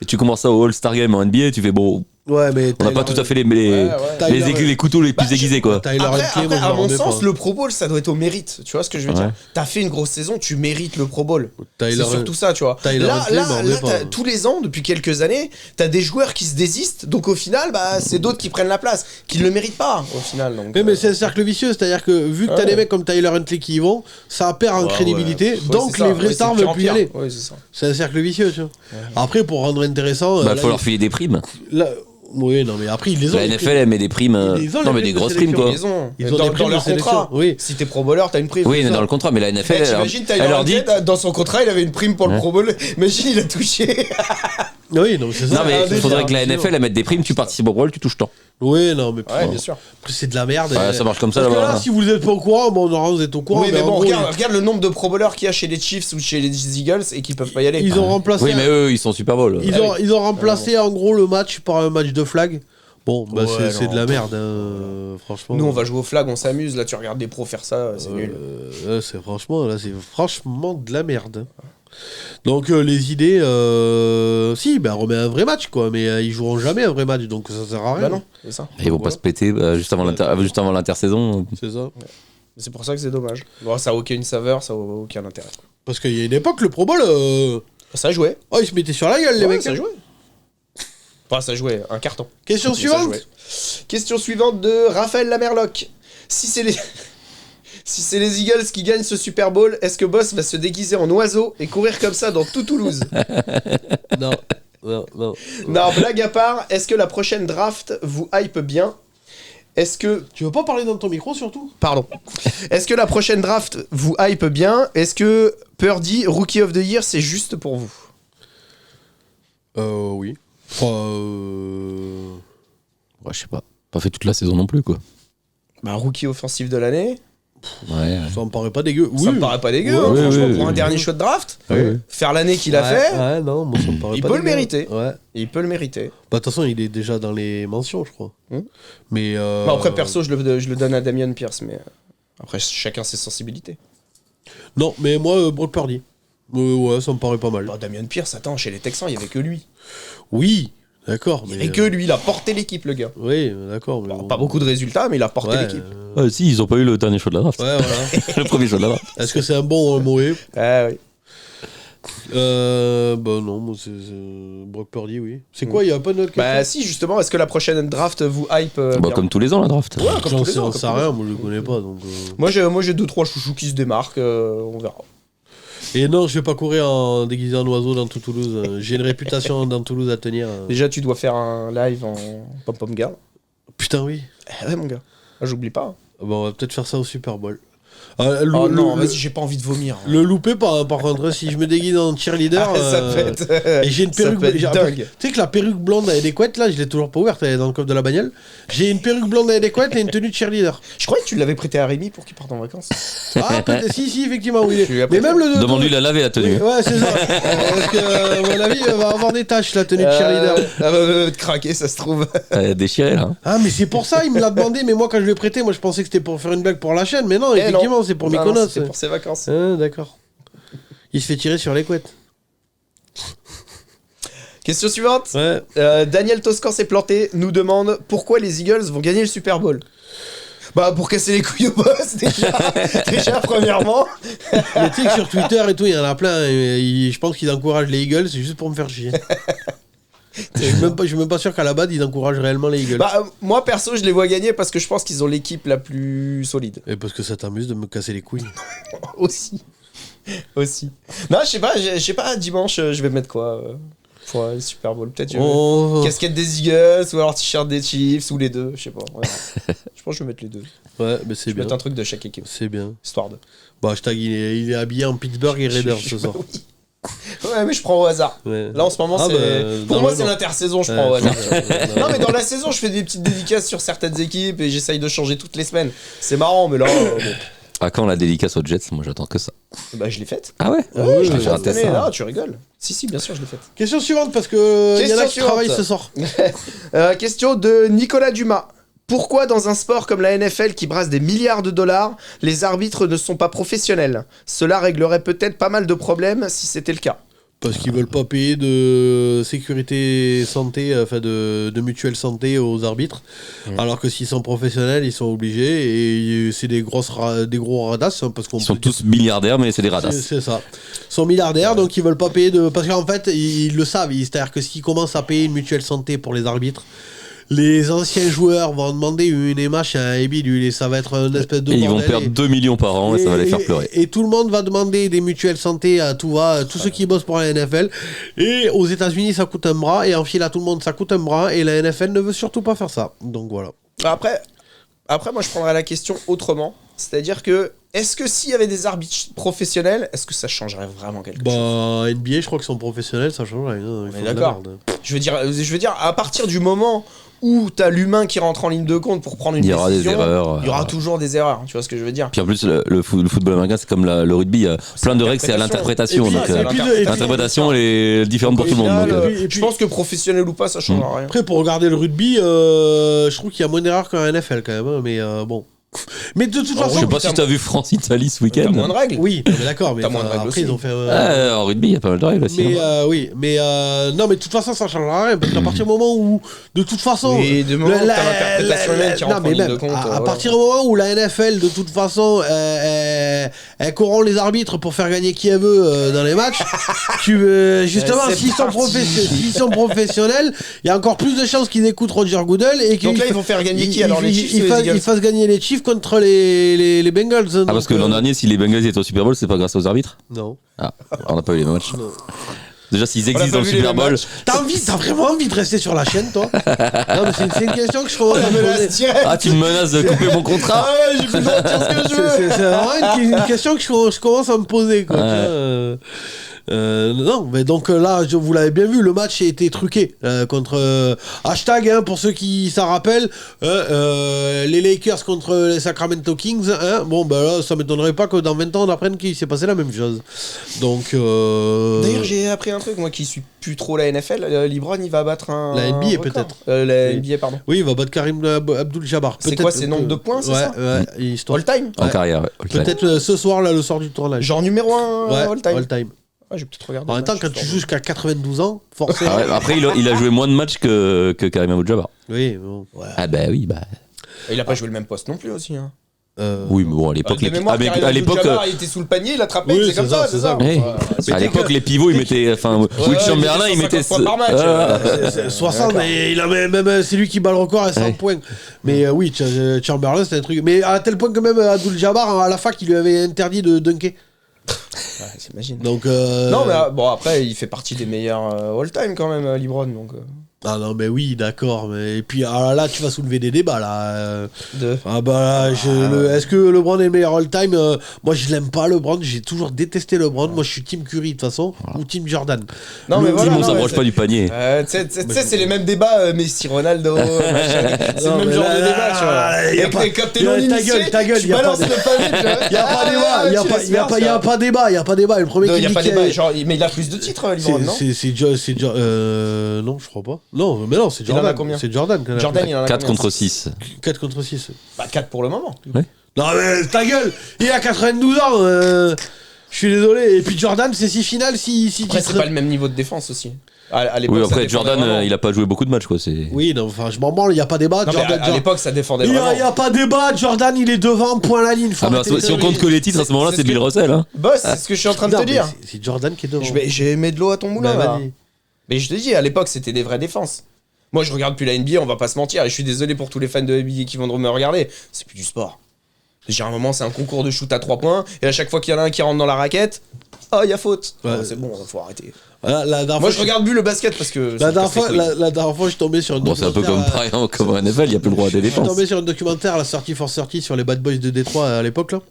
et tu commences ça au All-Star Game en NBA, tu fais bon. Ouais, mais On n'a pas tout à fait les Tyler- les couteaux les plus aiguisés, quoi. Tyler Après, Huntley, moi, je à m'en mon remets sens, pas. le Pro Bowl, ça doit être au mérite. Tu vois ce que je veux Ouais. dire? T'as fait une grosse saison, tu mérites le Pro Bowl. C'est Tyler- surtout ça, tu vois. Tyler Là, Huntley, m'en remets pas. tous les ans, depuis quelques années, t'as des joueurs qui se désistent. Donc au final, bah, c'est d'autres qui prennent la place, qui ne le méritent pas au final. Donc, Mais c'est un cercle vicieux, c'est-à-dire que vu que t'as Ouais. des mecs comme Tyler Huntley qui y vont, ça perd en crédibilité, Ouais, donc c'est ça. les vrais Ouais, stars c'est veulent pire en plus y pire. aller. Ouais, c'est ça. C'est un cercle vicieux, tu vois. Après, pour rendre intéressant. Bah, là, faut leur filer des primes. là- Oui, non, mais après, ils les ont. La les NFL, elle met des primes. Ils ont Non, les mais des primes de grosses primes, quoi. Ils ont Ils ont dans, des primes dans leur de sélection. contrat. Oui. Si t'es Pro Bowler, t'as une prime. Oui, c'est ça. dans le contrat, mais la NFL, T'imagines, Tyler elle leur dit. Huntley, dans son contrat, il avait une prime pour le Ouais. Pro Bowl. Imagine, il a touché. Oui, non, c'est ça. Non, mais un il faudrait que la délire. NFL, elle mette des primes, tu participes au Brawl, tu touches tant. Oui, non, mais Ouais, bien sûr. après, c'est de la merde. Ouais, ça marche comme ça Parce que là-bas. là, si vous êtes pas au courant, bon, normalement, vous êtes au courant. Oui, mais en bon, gros, regarde le nombre de Pro Bowlers qu'il y a chez les Chiefs ou chez les Eagles et qui peuvent pas y aller. ils ont remplacé. Oui, mais eux, ils sont Super Bowl. Ils ont remplacé en gros le match par un match de flag. Bon, bah Ouais, c'est non. de la merde, hein, franchement. Nous, on va jouer au flag, on s'amuse. Là, tu regardes des pros faire ça, c'est nul. C'est franchement de la merde. Donc les idées, si, ben on remet un vrai match quoi, mais ils joueront jamais un vrai match, donc ça sert à rien. Bah non, c'est ça. Ils vont pas se péter juste avant l'intersaison. C'est ça. C'est pour ça que c'est dommage. Bon, ça a aucune saveur, ça a aucun intérêt. Parce qu'il y a une époque, le Pro Bowl, Ça a joué. oh, ils se mettaient sur la gueule les mecs. Ça a joué. Enfin, ça a joué, un carton. Question Mais ça suivante. jouait. Question suivante de Raphaël Lamerloc. Si c'est les... Si c'est les Eagles qui gagnent ce Super Bowl, est-ce que Boss va se déguiser en oiseau et courir comme ça dans tout Toulouse? Non. Non, blague à part, est-ce que la prochaine draft vous hype bien? Est-ce que... Tu veux pas parler dans ton micro surtout? Pardon. Est-ce que la prochaine draft vous hype bien? Est-ce que Purdy, Rookie of the Year, c'est juste pour vous? Oui. Enfin, Ouais, je sais pas. Pas fait toute la saison non plus, quoi. Bah, Rookie offensif de l'année. Ça me paraît pas dégueu. Ça me paraît pas dégueu, franchement, pour un dernier choix de draft. Faire l'année qu'il a fait. Ouais, non, moi ça me paraît il pas peut dégueu. le mériter. Ouais. Il peut le mériter. Bah, de toute façon, il est déjà dans les mentions, je crois. Mais. Bah, après, perso, je le donne à Damian Pierce, mais après, chacun ses sensibilités. Non, mais moi, Brock Purdy. Ouais, ça me paraît pas mal. Bah, Damian Pierce, attends, chez les Texans, il y avait que lui. Oui, d'accord. Il y avait que lui, il a porté l'équipe, le gars. Oui, d'accord. Mais Alors, pas beaucoup de résultats, mais il a porté l'équipe. Si, ils ont pas eu le dernier choix de la draft. Ouais, voilà. Le premier choix de la draft. Est-ce que c'est un bon ou un mauvais? Ah oui. Bah non, moi c'est Brock Purdy, oui. C'est quoi, il y a pas de note? Bah si, justement, est-ce que la prochaine draft vous hype bien Comme tous les ans, la draft. Ouais, comme tous les ans. J'en sais rien, moi je le connais pas. Donc, Moi j'ai 2-3 chouchous qui se démarquent, on verra. Et non, je vais pas courir en déguisé en oiseau dans tout Toulouse. J'ai une réputation dans Toulouse à tenir. Déjà, tu dois faire un live en pom-pom girl. Putain, oui. Ouais, mon gars. Ah, j'oublie pas. Bon, on va peut-être faire ça au Super Bowl. Oh non, vas-y, j'ai pas envie de vomir. Le louper, par contre, si je me déguise en cheerleader. Ça peut être. Et j'ai une perruque. dingue. Tu sais que la perruque blonde avec des couettes, là, je l'ai toujours pas ouverte, elle est dans le coffre de la bagnole. J'ai une perruque blonde avec des couettes et une tenue de cheerleader. Je croyais que tu l'avais prêté à Rémi pour qu'il parte en vacances. Ah, peut-être. Si, effectivement, oui. Tu lui as Mais même le. Demande-lui la laver, la tenue. Ouais, c'est ça. Parce que, à mon avis, elle va avoir des taches, la tenue de cheerleader. Elle va te craquer, ça se trouve. Déchiré, là. Ah, mais c'est pour ça, il me l'a demandé. Mais moi, quand je lui ai prêté, moi, je pensais que c'était pour faire une blague pour la chaîne. Mais non, effectivement, c'est pour Mykonos. C'est pour ses vacances. Ah, d'accord. Il se fait tirer sur les couettes. Question suivante. Ouais. Daniel Toscan s'est planté, nous demande pourquoi les Eagles vont gagner le Super Bowl. Bah pour casser les couilles au boss déjà premièrement. Mais tu sais que sur Twitter et tout, il y en a plein. Je pense qu'ils encouragent les Eagles, c'est juste pour me faire chier. Je suis même pas sûr qu'à la base ils encouragent réellement les Eagles. Bah moi perso je les vois gagner parce que je pense qu'ils ont l'équipe la plus solide. Et parce que ça t'amuse de me casser les couilles. Aussi. Non je sais pas dimanche je vais mettre quoi pour le Super Bowl peut-être casquette des Eagles ou alors t-shirt des Chiefs ou les deux, je sais pas. Ouais. Je pense que je vais mettre les deux. Ouais, mais c'est bien. Mettre un truc de chaque équipe. C'est bien. Histoire de. Bah hashtag il est habillé en Pittsburgh et Raiders ce soir. Oui. Ouais mais je prends au hasard. Ouais. Là en ce moment pour moi c'est l'intersaison, je prends au hasard. Non mais dans la saison je fais des petites dédicaces sur certaines équipes et j'essaye de changer toutes les semaines. C'est marrant mais là bon. À quand la dédicace aux Jets? Moi j'attends que ça. Bah je l'ai faite. Ah ouais? Ouais, je l'ai fait faite. ça. Non, tu rigoles. Si bien sûr je l'ai faite. Question suivante parce que il y en a qui suivante. travaillent ce soir. Question de Nicolas Dumas. Pourquoi dans un sport comme la NFL qui brasse des milliards de dollars, les arbitres ne sont pas professionnels? Cela réglerait peut-être pas mal de problèmes si c'était le cas. Parce qu'ils veulent pas payer de sécurité santé, enfin de mutuelle santé aux arbitres. Alors que s'ils sont professionnels, ils sont obligés. Et c'est des gros radasses. Hein, parce qu'on Ils sont tous milliardaires, mais c'est des radasses. C'est ça. Ils sont milliardaires, donc ils veulent pas payer de. Parce qu'en fait, ils le savent. C'est-à-dire que s'ils commencent à payer une mutuelle santé pour les arbitres, les anciens joueurs vont demander une machin et bidule et ça va être un espèce de Et bordel. ils vont perdre 2 millions par an et ça va les faire pleurer. Et tout le monde va demander des mutuelles santé à tout va, tous ceux qui bossent pour la NFL. Et aux États-Unis, ça coûte un bras et en file à tout le monde, ça coûte un bras et la NFL ne veut surtout pas faire ça. Donc voilà. Après moi je prendrais la question autrement. C'est-à-dire que est-ce que s'il y avait des arbitres professionnels, est-ce que ça changerait vraiment quelque chose? Bah NBA, je crois qu'ils sont professionnels, ça change rien. Mais d'accord. Je veux dire, à partir du moment où t'as l'humain qui rentre en ligne de compte pour prendre une décision, des erreurs. Il y aura toujours des erreurs, tu vois ce que je veux dire? Puis en plus, le football américain, c'est comme le rugby, il y a plein de règles, c'est à l'interprétation. Et puis, Donc l'interprétation, et puis, elle est différente pour tout le monde. Final, Donc, et puis- je pense que professionnel ou pas, ça changera rien. Après, pour regarder le rugby, je trouve qu'il y a moins d'erreurs qu'en NFL quand même. Hein, mais bon. Mais de toute je façon. sais pas si t'as vu France-Italie ce T'as week-end. moins de règles. Oui, mais d'accord. Mais T'as moins de règles après, aussi. ils ont fait. En rugby, il y a pas mal de règles aussi. Mais hein. oui, mais non, mais de toute façon, ça changera rien parce qu'à partir du moment où, de toute façon, Oui, du moment où t'as l'interprétation humaine qui rentre en ligne de compte, à voilà. partir du moment où la NFL, de toute façon, elle corrompt les arbitres pour faire gagner qui elle veut dans les matchs, justement, C'est s'ils sont professionnels, il y a encore plus de chances qu'ils écoutent Roger Goodell et qu'ils Donc là, ils vont faire gagner qui alors, les Chiefs ou les Eagles? ils fassent gagner les Chiefs contre les Bengals. Hein, Ah, parce que l'an dernier, si les Bengals étaient au Super Bowl, c'est pas grâce aux arbitres? Non. Ah, on n'a pas eu les matchs. Déjà, s'ils On a existent pas dans le vu les Super Bowl, matchs. T'as vraiment envie de rester sur la chaîne, toi? Non, mais c'est une question que je commence à me poser. ah, tu me menaces de couper mon contrat? Ah ouais, j'ai plus le droit de dire ce que je veux. C'est vraiment une question que je commence à me poser, quoi. Ouais. Tu vois, Non, mais donc là, vous l'avez bien vu, le match a été truqué contre hashtag pour ceux qui s'en rappellent, les Lakers contre les Sacramento Kings. Bon, ben là, ça m'étonnerait pas que dans 20 ans on apprenne qu'il s'est passé la même chose. Donc. D'ailleurs, j'ai appris un truc, moi qui suis plus trop la NFL. LeBron, il va battre la NBA peut-être. La NBA, pardon. Oui, il va battre Karim Abdul-Jabbar. C'est quoi, c'est nombre de points, c'est ça? Ouais, All time. En carrière. Peut-être ce soir, là, le soir du tournage. Genre numéro 1 all time. All time. Ah, je vais peut-être regarder. En même temps, quand tu joues jusqu'à 92 ans, forcément. Après, il a joué moins de matchs que Karim Abdul-Jabbar. Oui, bon. Ouais. Ah bah oui, bah. Il a pas joué le même poste non plus aussi. Hein. Oui, mais bon, à l'époque, à l'époque, il était sous le panier, il attrapait, oui, c'est comme ça, c'est ça. À l'époque, les pivots, ils mettaient. Enfin, Will Chamberlain, il mettait. Par match. 60, mais il a même c'est lui qui bat le record à 100 points. Mais oui, Chamberlain, c'était un truc. Mais à tel point que même Abdul-Jabbar, à la fac, il lui avait interdit de dunker. Ouais, j'imagine. Donc. Non, mais bon, après, il fait partie des meilleurs all-time quand même, LeBron. Donc. Ah non, mais oui, d'accord. Mais... Et puis là, tu vas soulever des débats là. Ah bah là, est-ce que LeBron est le meilleur all-time? Moi, je l'aime pas, LeBron. J'ai toujours détesté LeBron. Moi, je suis Team Curry de toute façon, ou Team Jordan. Non, mais voilà. On s'approche pas du panier. Tu sais, c'est les mêmes débats, Messi, Ronaldo, machin. C'est le même genre de débat, tu vois. Et quand t'es non initié, ta gueule, tu balances le pavé, tu vois. Il y a pas débat, il y a pas débat. Le premier qui dit qu'il y a pas débat. Mais il a plus de titres, LeBron, non? Non, je crois pas. Non, mais non, c'est Jordan. Il en a combien? C'est Jordan. Jordan, il en a 4 contre 6. 4 contre 6. Bah 4 pour le moment. Ouais. Non mais ta gueule, il a 92 ans. Je suis désolé. Et puis Jordan, c'est 6 finales, 6 Après, c'est pas le même niveau de défense aussi. À l'époque, oui, après Jordan, il a pas joué beaucoup de matchs quoi. Oui, non, enfin, je m'en branle, il y a pas débat. Non, Jordan, à l'époque, ça défendait il vraiment. Il y a pas débat. Jordan, il est devant, point la ligne. Si on compte que les titres à ce moment-là, c'est Bill Russell. Hein. Boss, c'est ce que je suis en train de te dire. C'est Jordan qui est devant. J'ai mis de l'eau à ton moulin là. Mais je te dis, à l'époque, c'était des vraies défenses. Moi, je regarde plus la NBA, on va pas se mentir, et je suis désolé pour tous les fans de NBA qui vont me regarder. C'est plus du sport. J'ai un moment, c'est un concours de shoot à 3 points, et à chaque fois qu'il y en a un qui rentre dans la raquette, il y a faute. Ouais. C'est bon, faut arrêter. Moi, je regarde plus le basket parce que. La dernière fois, je suis tombé sur un documentaire. C'est un peu comme un NFL, il n'y a plus le droit à des défenses. Je suis tombé sur un documentaire, la sortie for 30 sur les Bad Boys de Détroit à l'époque, là.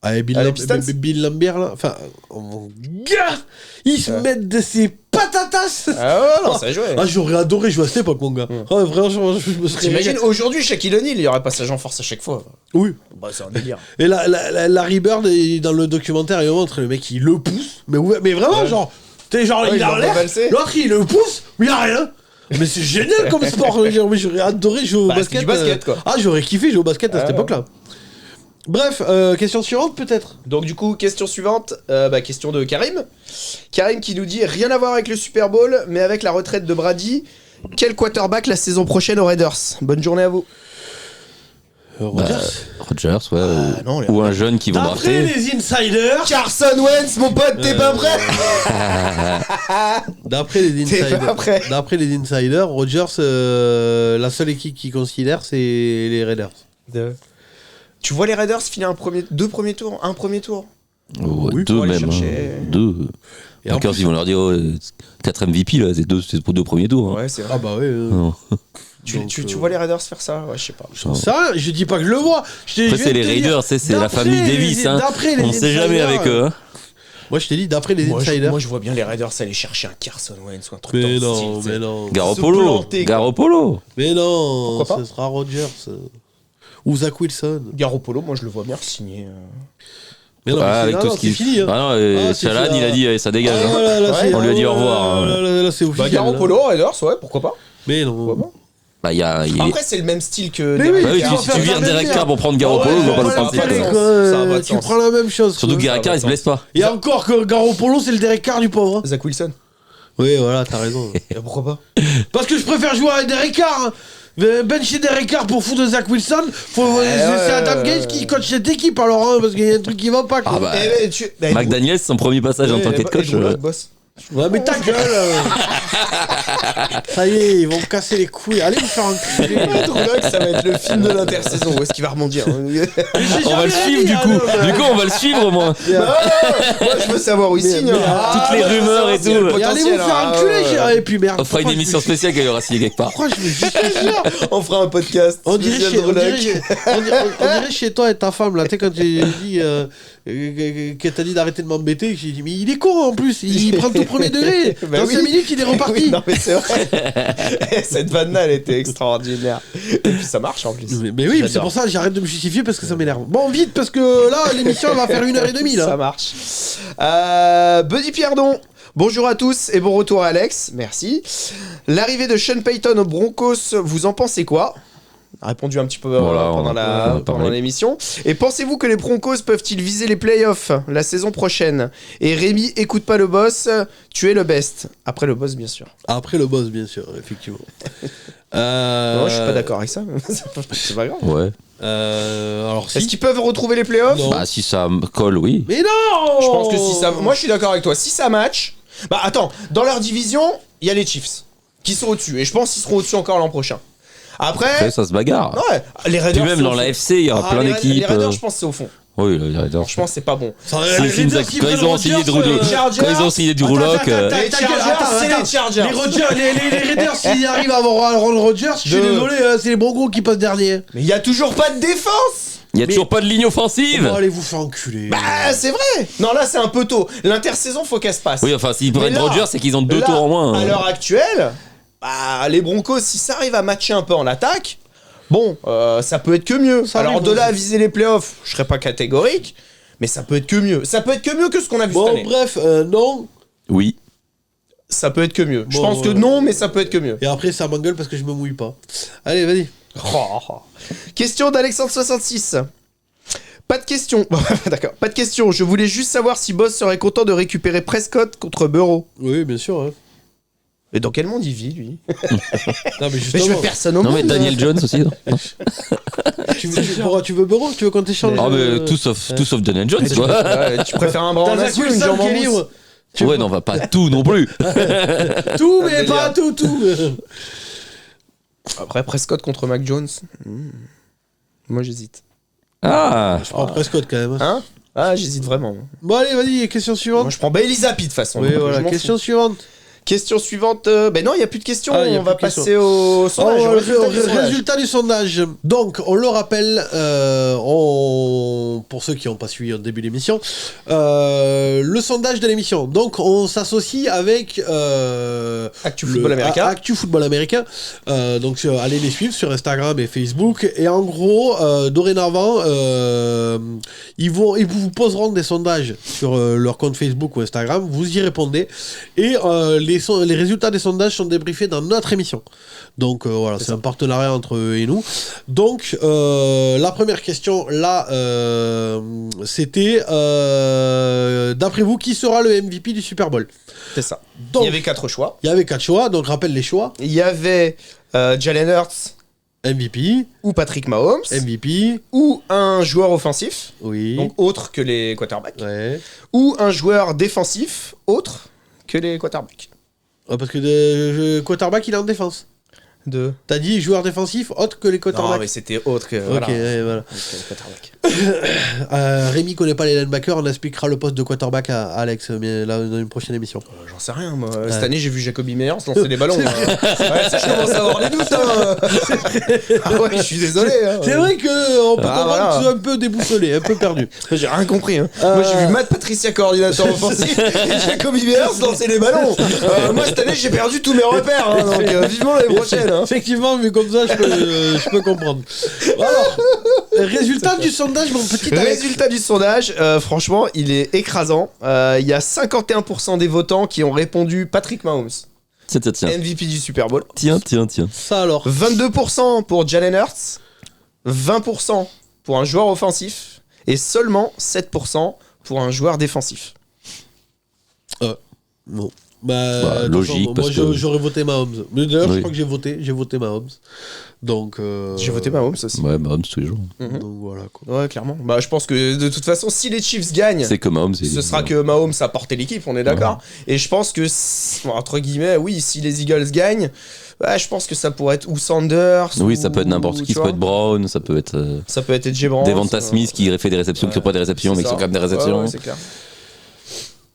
Avec Bill Lambert, là. Enfin, mon gars, ils se mettent de ses patatas. Ah ouais, non, ça jouait. Ah, j'aurais adoré jouer à cette époque, mon gars. Ouais, vraiment, je me serais. T'imagines, aujourd'hui, Shaquille O'Neal, il y aurait passage en force à chaque fois. Oui. Bah, c'est un délire. Et Larry Bird, dans le documentaire, il montre le mec, il le pousse. Mais vraiment, genre, il a l'air. L'autre, il le pousse, mais il a rien. Mais c'est génial comme sport. J'aurais adoré jouer au basket. Du basket, quoi. Ah, j'aurais kiffé jouer au basket à cette époque-là. Bref, question suivante peut-être. Donc du coup, question suivante, question de Karim. Karim qui nous dit, rien à voir avec le Super Bowl, mais avec la retraite de Brady, quel quarterback la saison prochaine aux Raiders? Bonne journée à vous. Rodgers, ouais. Ou un jeune qui vont drafter. D'après les insiders... Carson Wentz, mon pote, t'es pas prêt? D'après les insiders, Rodgers, la seule équipe qu'ils considèrent, c'est les Raiders. Tu vois les Raiders finir un premier tour? Oui, deux même. Deux. Et Packers, ils vont leur dire 4 MVP, là, c'est pour 2 premiers tours. Ouais, c'est vrai. Ah bah oui. Tu vois les Raiders faire ça? Ouais, je sais pas. Ça, je dis pas que je le vois. Après, c'est les Raiders, c'est la famille Davis. On sait jamais avec eux. Moi, je t'ai dit, d'après les insiders. Moi, je vois bien les Raiders aller chercher un Carson Wentz ou un truc mais non. Garoppolo. Mais non. Pourquoi pas? Ce sera Rodgers. Ou Zach Wilson. Garoppolo, moi, je le vois bien signer. Mais non, avec tout ce qui fini. Chalan, il a dit ça dégage. On lui a dit au revoir. Là, c'est officiel. Garoppolo, Raiders, ouais, pourquoi pas? Mais non. Après, c'est le même style que. Si tu vires Derek Carr pour prendre Garoppolo, je vois pas le principe. Tu prends la même chose. Surtout que Derek Carr, il se blesse pas. Et encore que Garoppolo, c'est le Derek Carr du pauvre. Zach Wilson. Oui, voilà, t'as raison. Pourquoi pas? Parce que je préfère jouer avec Derek Carr. Bencher Derek Carr pour foutre Zach Wilson, c'est Adam Gates qui coach cette équipe alors, parce qu'il y a un truc qui va pas. McDaniels, son premier passage en tant que head coach. Ouais, mais ta gueule. Ça y est, ils vont me casser les couilles. Allez vous faire enculer. Drew Lock, ça va être le film de l'intersaison. Où est-ce qu'il va rebondir? On va le suivre du coup. Du coup, on va le suivre au moins. Moi, je veux savoir où il signe. Toutes les rumeurs et tout. Et allez vous faire enculer. Et puis merde. On fera une émission spéciale qu'il y aura signé quelque part. Pourquoi je me dis On fera un podcast. on dirait chez toi et ta femme là, tu sais, quand tu dis qu'elle t'a dit d'arrêter de m'embêter, j'ai dit mais il est con en plus, il prend tout premier degré. Bah Dans oui. 5 minutes il est reparti. Oui, non mais c'est vrai. Cette vanne-là, elle était extraordinaire. Et puis ça marche en plus. Mais oui, c'est pour ça que j'arrête de me justifier parce que ça m'énerve. Bon, vite, parce que là, l'émission va faire 1h30 là. Ça marche. Buddy Pierdon. Bonjour à tous et bon retour à Alex. Merci. L'arrivée de Sean Payton aux Broncos, vous en pensez quoi? Répondu un petit peu pendant l'émission. Et pensez-vous que les Broncos peuvent-ils viser les playoffs la saison prochaine? Et Rémi, écoute pas le boss, tu es le best. Après le boss, bien sûr. Après le boss, bien sûr, effectivement. Non, je suis pas d'accord avec ça. C'est pas grave. Ouais. Alors, si. Est-ce qu'ils peuvent retrouver les playoffs? Non. Bah, si ça colle, oui. Mais non. Je pense que si ça... Moi, je suis d'accord avec toi. Si ça match... Bah, attends. Dans leur division, il y a les Chiefs qui sont au-dessus. Et je pense qu'ils seront au-dessus encore l'an prochain. Après, ça se bagarre. Ouais, les Raiders. Puis même dans la FC, il y aura plein d'équipes. Les Raiders, je pense que c'est au fond. Oui, les Raiders. Je pense que c'est pas bon. Quand ils ont signé du Drew Lock. Les Chargers, c'est les Chargers. Les Raiders, s'ils arrivent à avoir Aaron Rodgers, je suis désolé, c'est les Broncos qui passent dernier. Mais il y a toujours pas de défense. Il y a toujours pas de ligne offensive. Bon, allez vous faire enculer. Bah, c'est vrai. Non, là, c'est un peu tôt. L'intersaison, faut qu'elle se passe. Oui, enfin, s'ils prennent là, Rodgers, c'est qu'ils ont 2 tours en moins. À l'heure actuelle, bah, les Broncos, si ça arrive à matcher un peu en attaque, bon, ça peut être que mieux. Alors, de là à viser les playoffs, je serais pas catégorique, mais ça peut être que mieux. Ça peut être que mieux que ce qu'on a vu cette année. Bon, bref, non. Oui. Ça peut être que mieux. Je Bon, pense que non, mais ça peut être que mieux. Et après, ça m'engueule parce que je me mouille pas. Allez, vas-y. Question d'Alexandre66. Pas de question. D'accord. Pas de question. Je voulais juste savoir si Boss serait content de récupérer Prescott contre Burrow. Oui, bien sûr. Hein. Mais dans quel monde il vit, lui? Non, mais Mais justement. je veux personne au Non, monde. mais Daniel Jones aussi. Non tu veux Burrow? Tu veux qu'on t'échange? Ah, mais tout sauf Daniel Jones, quoi. Ouais, tu préfères un bras en acier ou une jambe en mousse? Ouais, non, va pas tout non plus. Tout, mais pas tout. Après, Prescott contre Mac Jones. Moi, j'hésite. Ah. Je prends Prescott quand même. Hein? Ah, j'hésite vraiment. Bon, allez, vas-y, question suivante. Moi, je prends Bailey Zappi, de toute façon. Oui, donc, voilà, je m'en question fous. suivante. Question suivante. Ben non, il n'y a plus de questions. Ah, y a on va plus de passer au sondage. au Résultat du sondage. Donc, on le rappelle, pour ceux qui n'ont pas suivi au début de l'émission, le sondage de l'émission. Donc, on s'associe avec Actu Football Américain. Actu Football Américain. Donc, allez les suivre sur Instagram et Facebook. Et en gros, dorénavant, ils vous poseront des sondages sur leur compte Facebook ou Instagram. Vous y répondez. Et les résultats des sondages sont débriefés dans notre émission. Donc voilà, c'est un partenariat entre eux et nous. Donc la première question là, c'était d'après vous, qui sera le MVP du Super Bowl? C'est ça. Donc, Il y avait 4 choix. Il y avait 4 choix, donc rappelle les choix. Il y avait Jalen Hurts MVP, ou Patrick Mahomes MVP, ou un joueur offensif, oui. donc autre que les quarterbacks, Ouais. ou un joueur défensif autre que les quarterbacks. Parce que quarterback, il est en défense. De... T'as dit joueur défensif autre que les quarterbacks. Non, mais c'était autre que... Ok, ouais, voilà. Rémi connaît pas les linebackers, on expliquera le poste de quarterback à Alex mais là, dans une prochaine émission. J'en sais rien, moi. Cette année, j'ai vu Jacoby Meyers lancer des ballons. Ouais, ça, je commence à avoir des doutes. Hein. Ah ouais, je suis désolé. Hein. C'est vrai qu'on peut comprendre voilà. que tu es un peu déboussolé, un peu perdu. J'ai rien compris. Hein. Moi, j'ai vu Matt Patricia, coordinateur offensif, et Jacoby Meyers lancer les ballons. Moi, cette année, j'ai perdu tous mes repères. Hein, donc, vivement l'année prochaine. Hein. Effectivement, vu comme ça, je peux comprendre. Alors, résultat du sondage, mon petit Alex. Résultat du sondage, franchement, il est écrasant. Il y a 51% des votants qui ont répondu Patrick Mahomes. Tiens. MVP du Super Bowl. Tiens. Ça alors. 22% pour Jalen Hurts. 20% pour un joueur offensif. Et seulement 7% pour un joueur défensif. Bon. Logique. Moi, j'aurais voté Mahomes. Mais d'ailleurs, je crois que j'ai voté Mahomes. Donc. J'ai voté Mahomes aussi. Ouais, Mahomes tous les jours. Donc voilà quoi. Ouais, clairement. Bah, je pense que de toute façon, si les Chiefs gagnent, c'est que Mahomes. Ce sera que Mahomes a porté l'équipe, on est d'accord. Et je pense que, entre guillemets, oui, si les Eagles gagnent, je pense que ça pourrait être ou Sanders. Oui, ça peut être n'importe qui. Ça peut être Brown, ça peut être. Ça peut être AJ Brown. Devonta Smith qui fait des réceptions, qui ne fait pas des réceptions, mais qui sont quand même des réceptions. Ouais, c'est clair.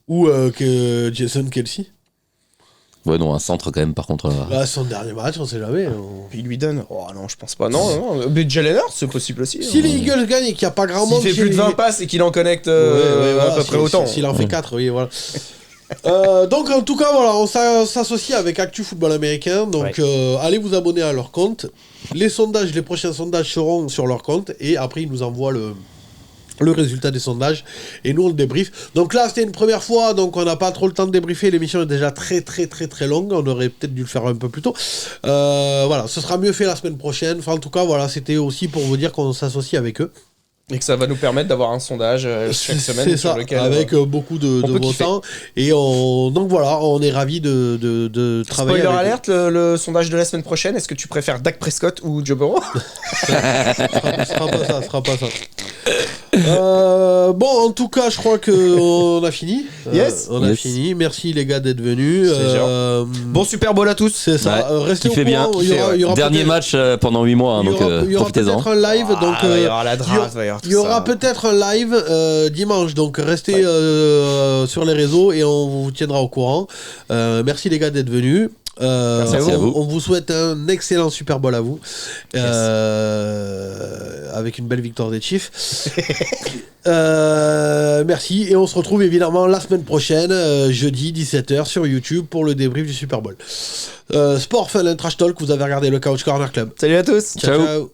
Ou que Jason Kelce. Ouais, non, un centre quand même, par contre. Son dernier match, on sait jamais. Il lui donne. Oh non, je pense pas. Non. Mais Jalen Hurts, c'est possible aussi. Si les Eagles gagnent et qu'il n'y a pas grand monde. S'il fait plus de 20 passes et qu'il en connecte à peu près autant. S'il en fait 4, oui, voilà. Donc en tout cas voilà, on s'associe avec Actu Football Américain, donc allez vous abonner à leur compte. Les prochains sondages seront sur leur compte et après ils nous envoient le résultat des sondages et nous on le débrief. Donc là c'était une première fois, donc on n'a pas trop le temps de débriefer, l'émission est déjà très très très très longue, on aurait peut-être dû le faire un peu plus tôt. Voilà, ce sera mieux fait la semaine prochaine. Enfin en tout cas voilà, c'était aussi pour vous dire qu'on s'associe avec eux. Et que ça va nous permettre d'avoir un sondage chaque semaine. C'est ça, lequel, avec beaucoup de votants. Et donc voilà, on est ravis de travailler. Spoiler alerte, le sondage de la semaine prochaine, est-ce que tu préfères Dak Prescott ou Joe Burrow? Ce sera pas ça. Bon, en tout cas, je crois qu'on a fini. On a fini. Merci les gars d'être venus. Bon Super Bowl à tous. C'est ça. Restez au courant. Il y aura dernier match pendant 8 mois, donc profitez-en. Il y aura peut-être un live. Il y aura la draft. Il y aura peut-être un live dimanche, donc restez sur les réseaux et on vous tiendra au courant. Merci les gars d'être venus. Merci à vous. On vous souhaite un excellent Super Bowl à vous, avec une belle victoire des Chiefs. Merci et on se retrouve évidemment la semaine prochaine, jeudi 17h sur YouTube pour le débrief du Super Bowl. Sport, Fun and Trash Talk, vous avez regardé le Couch Corner Club. Salut à tous. Ciao.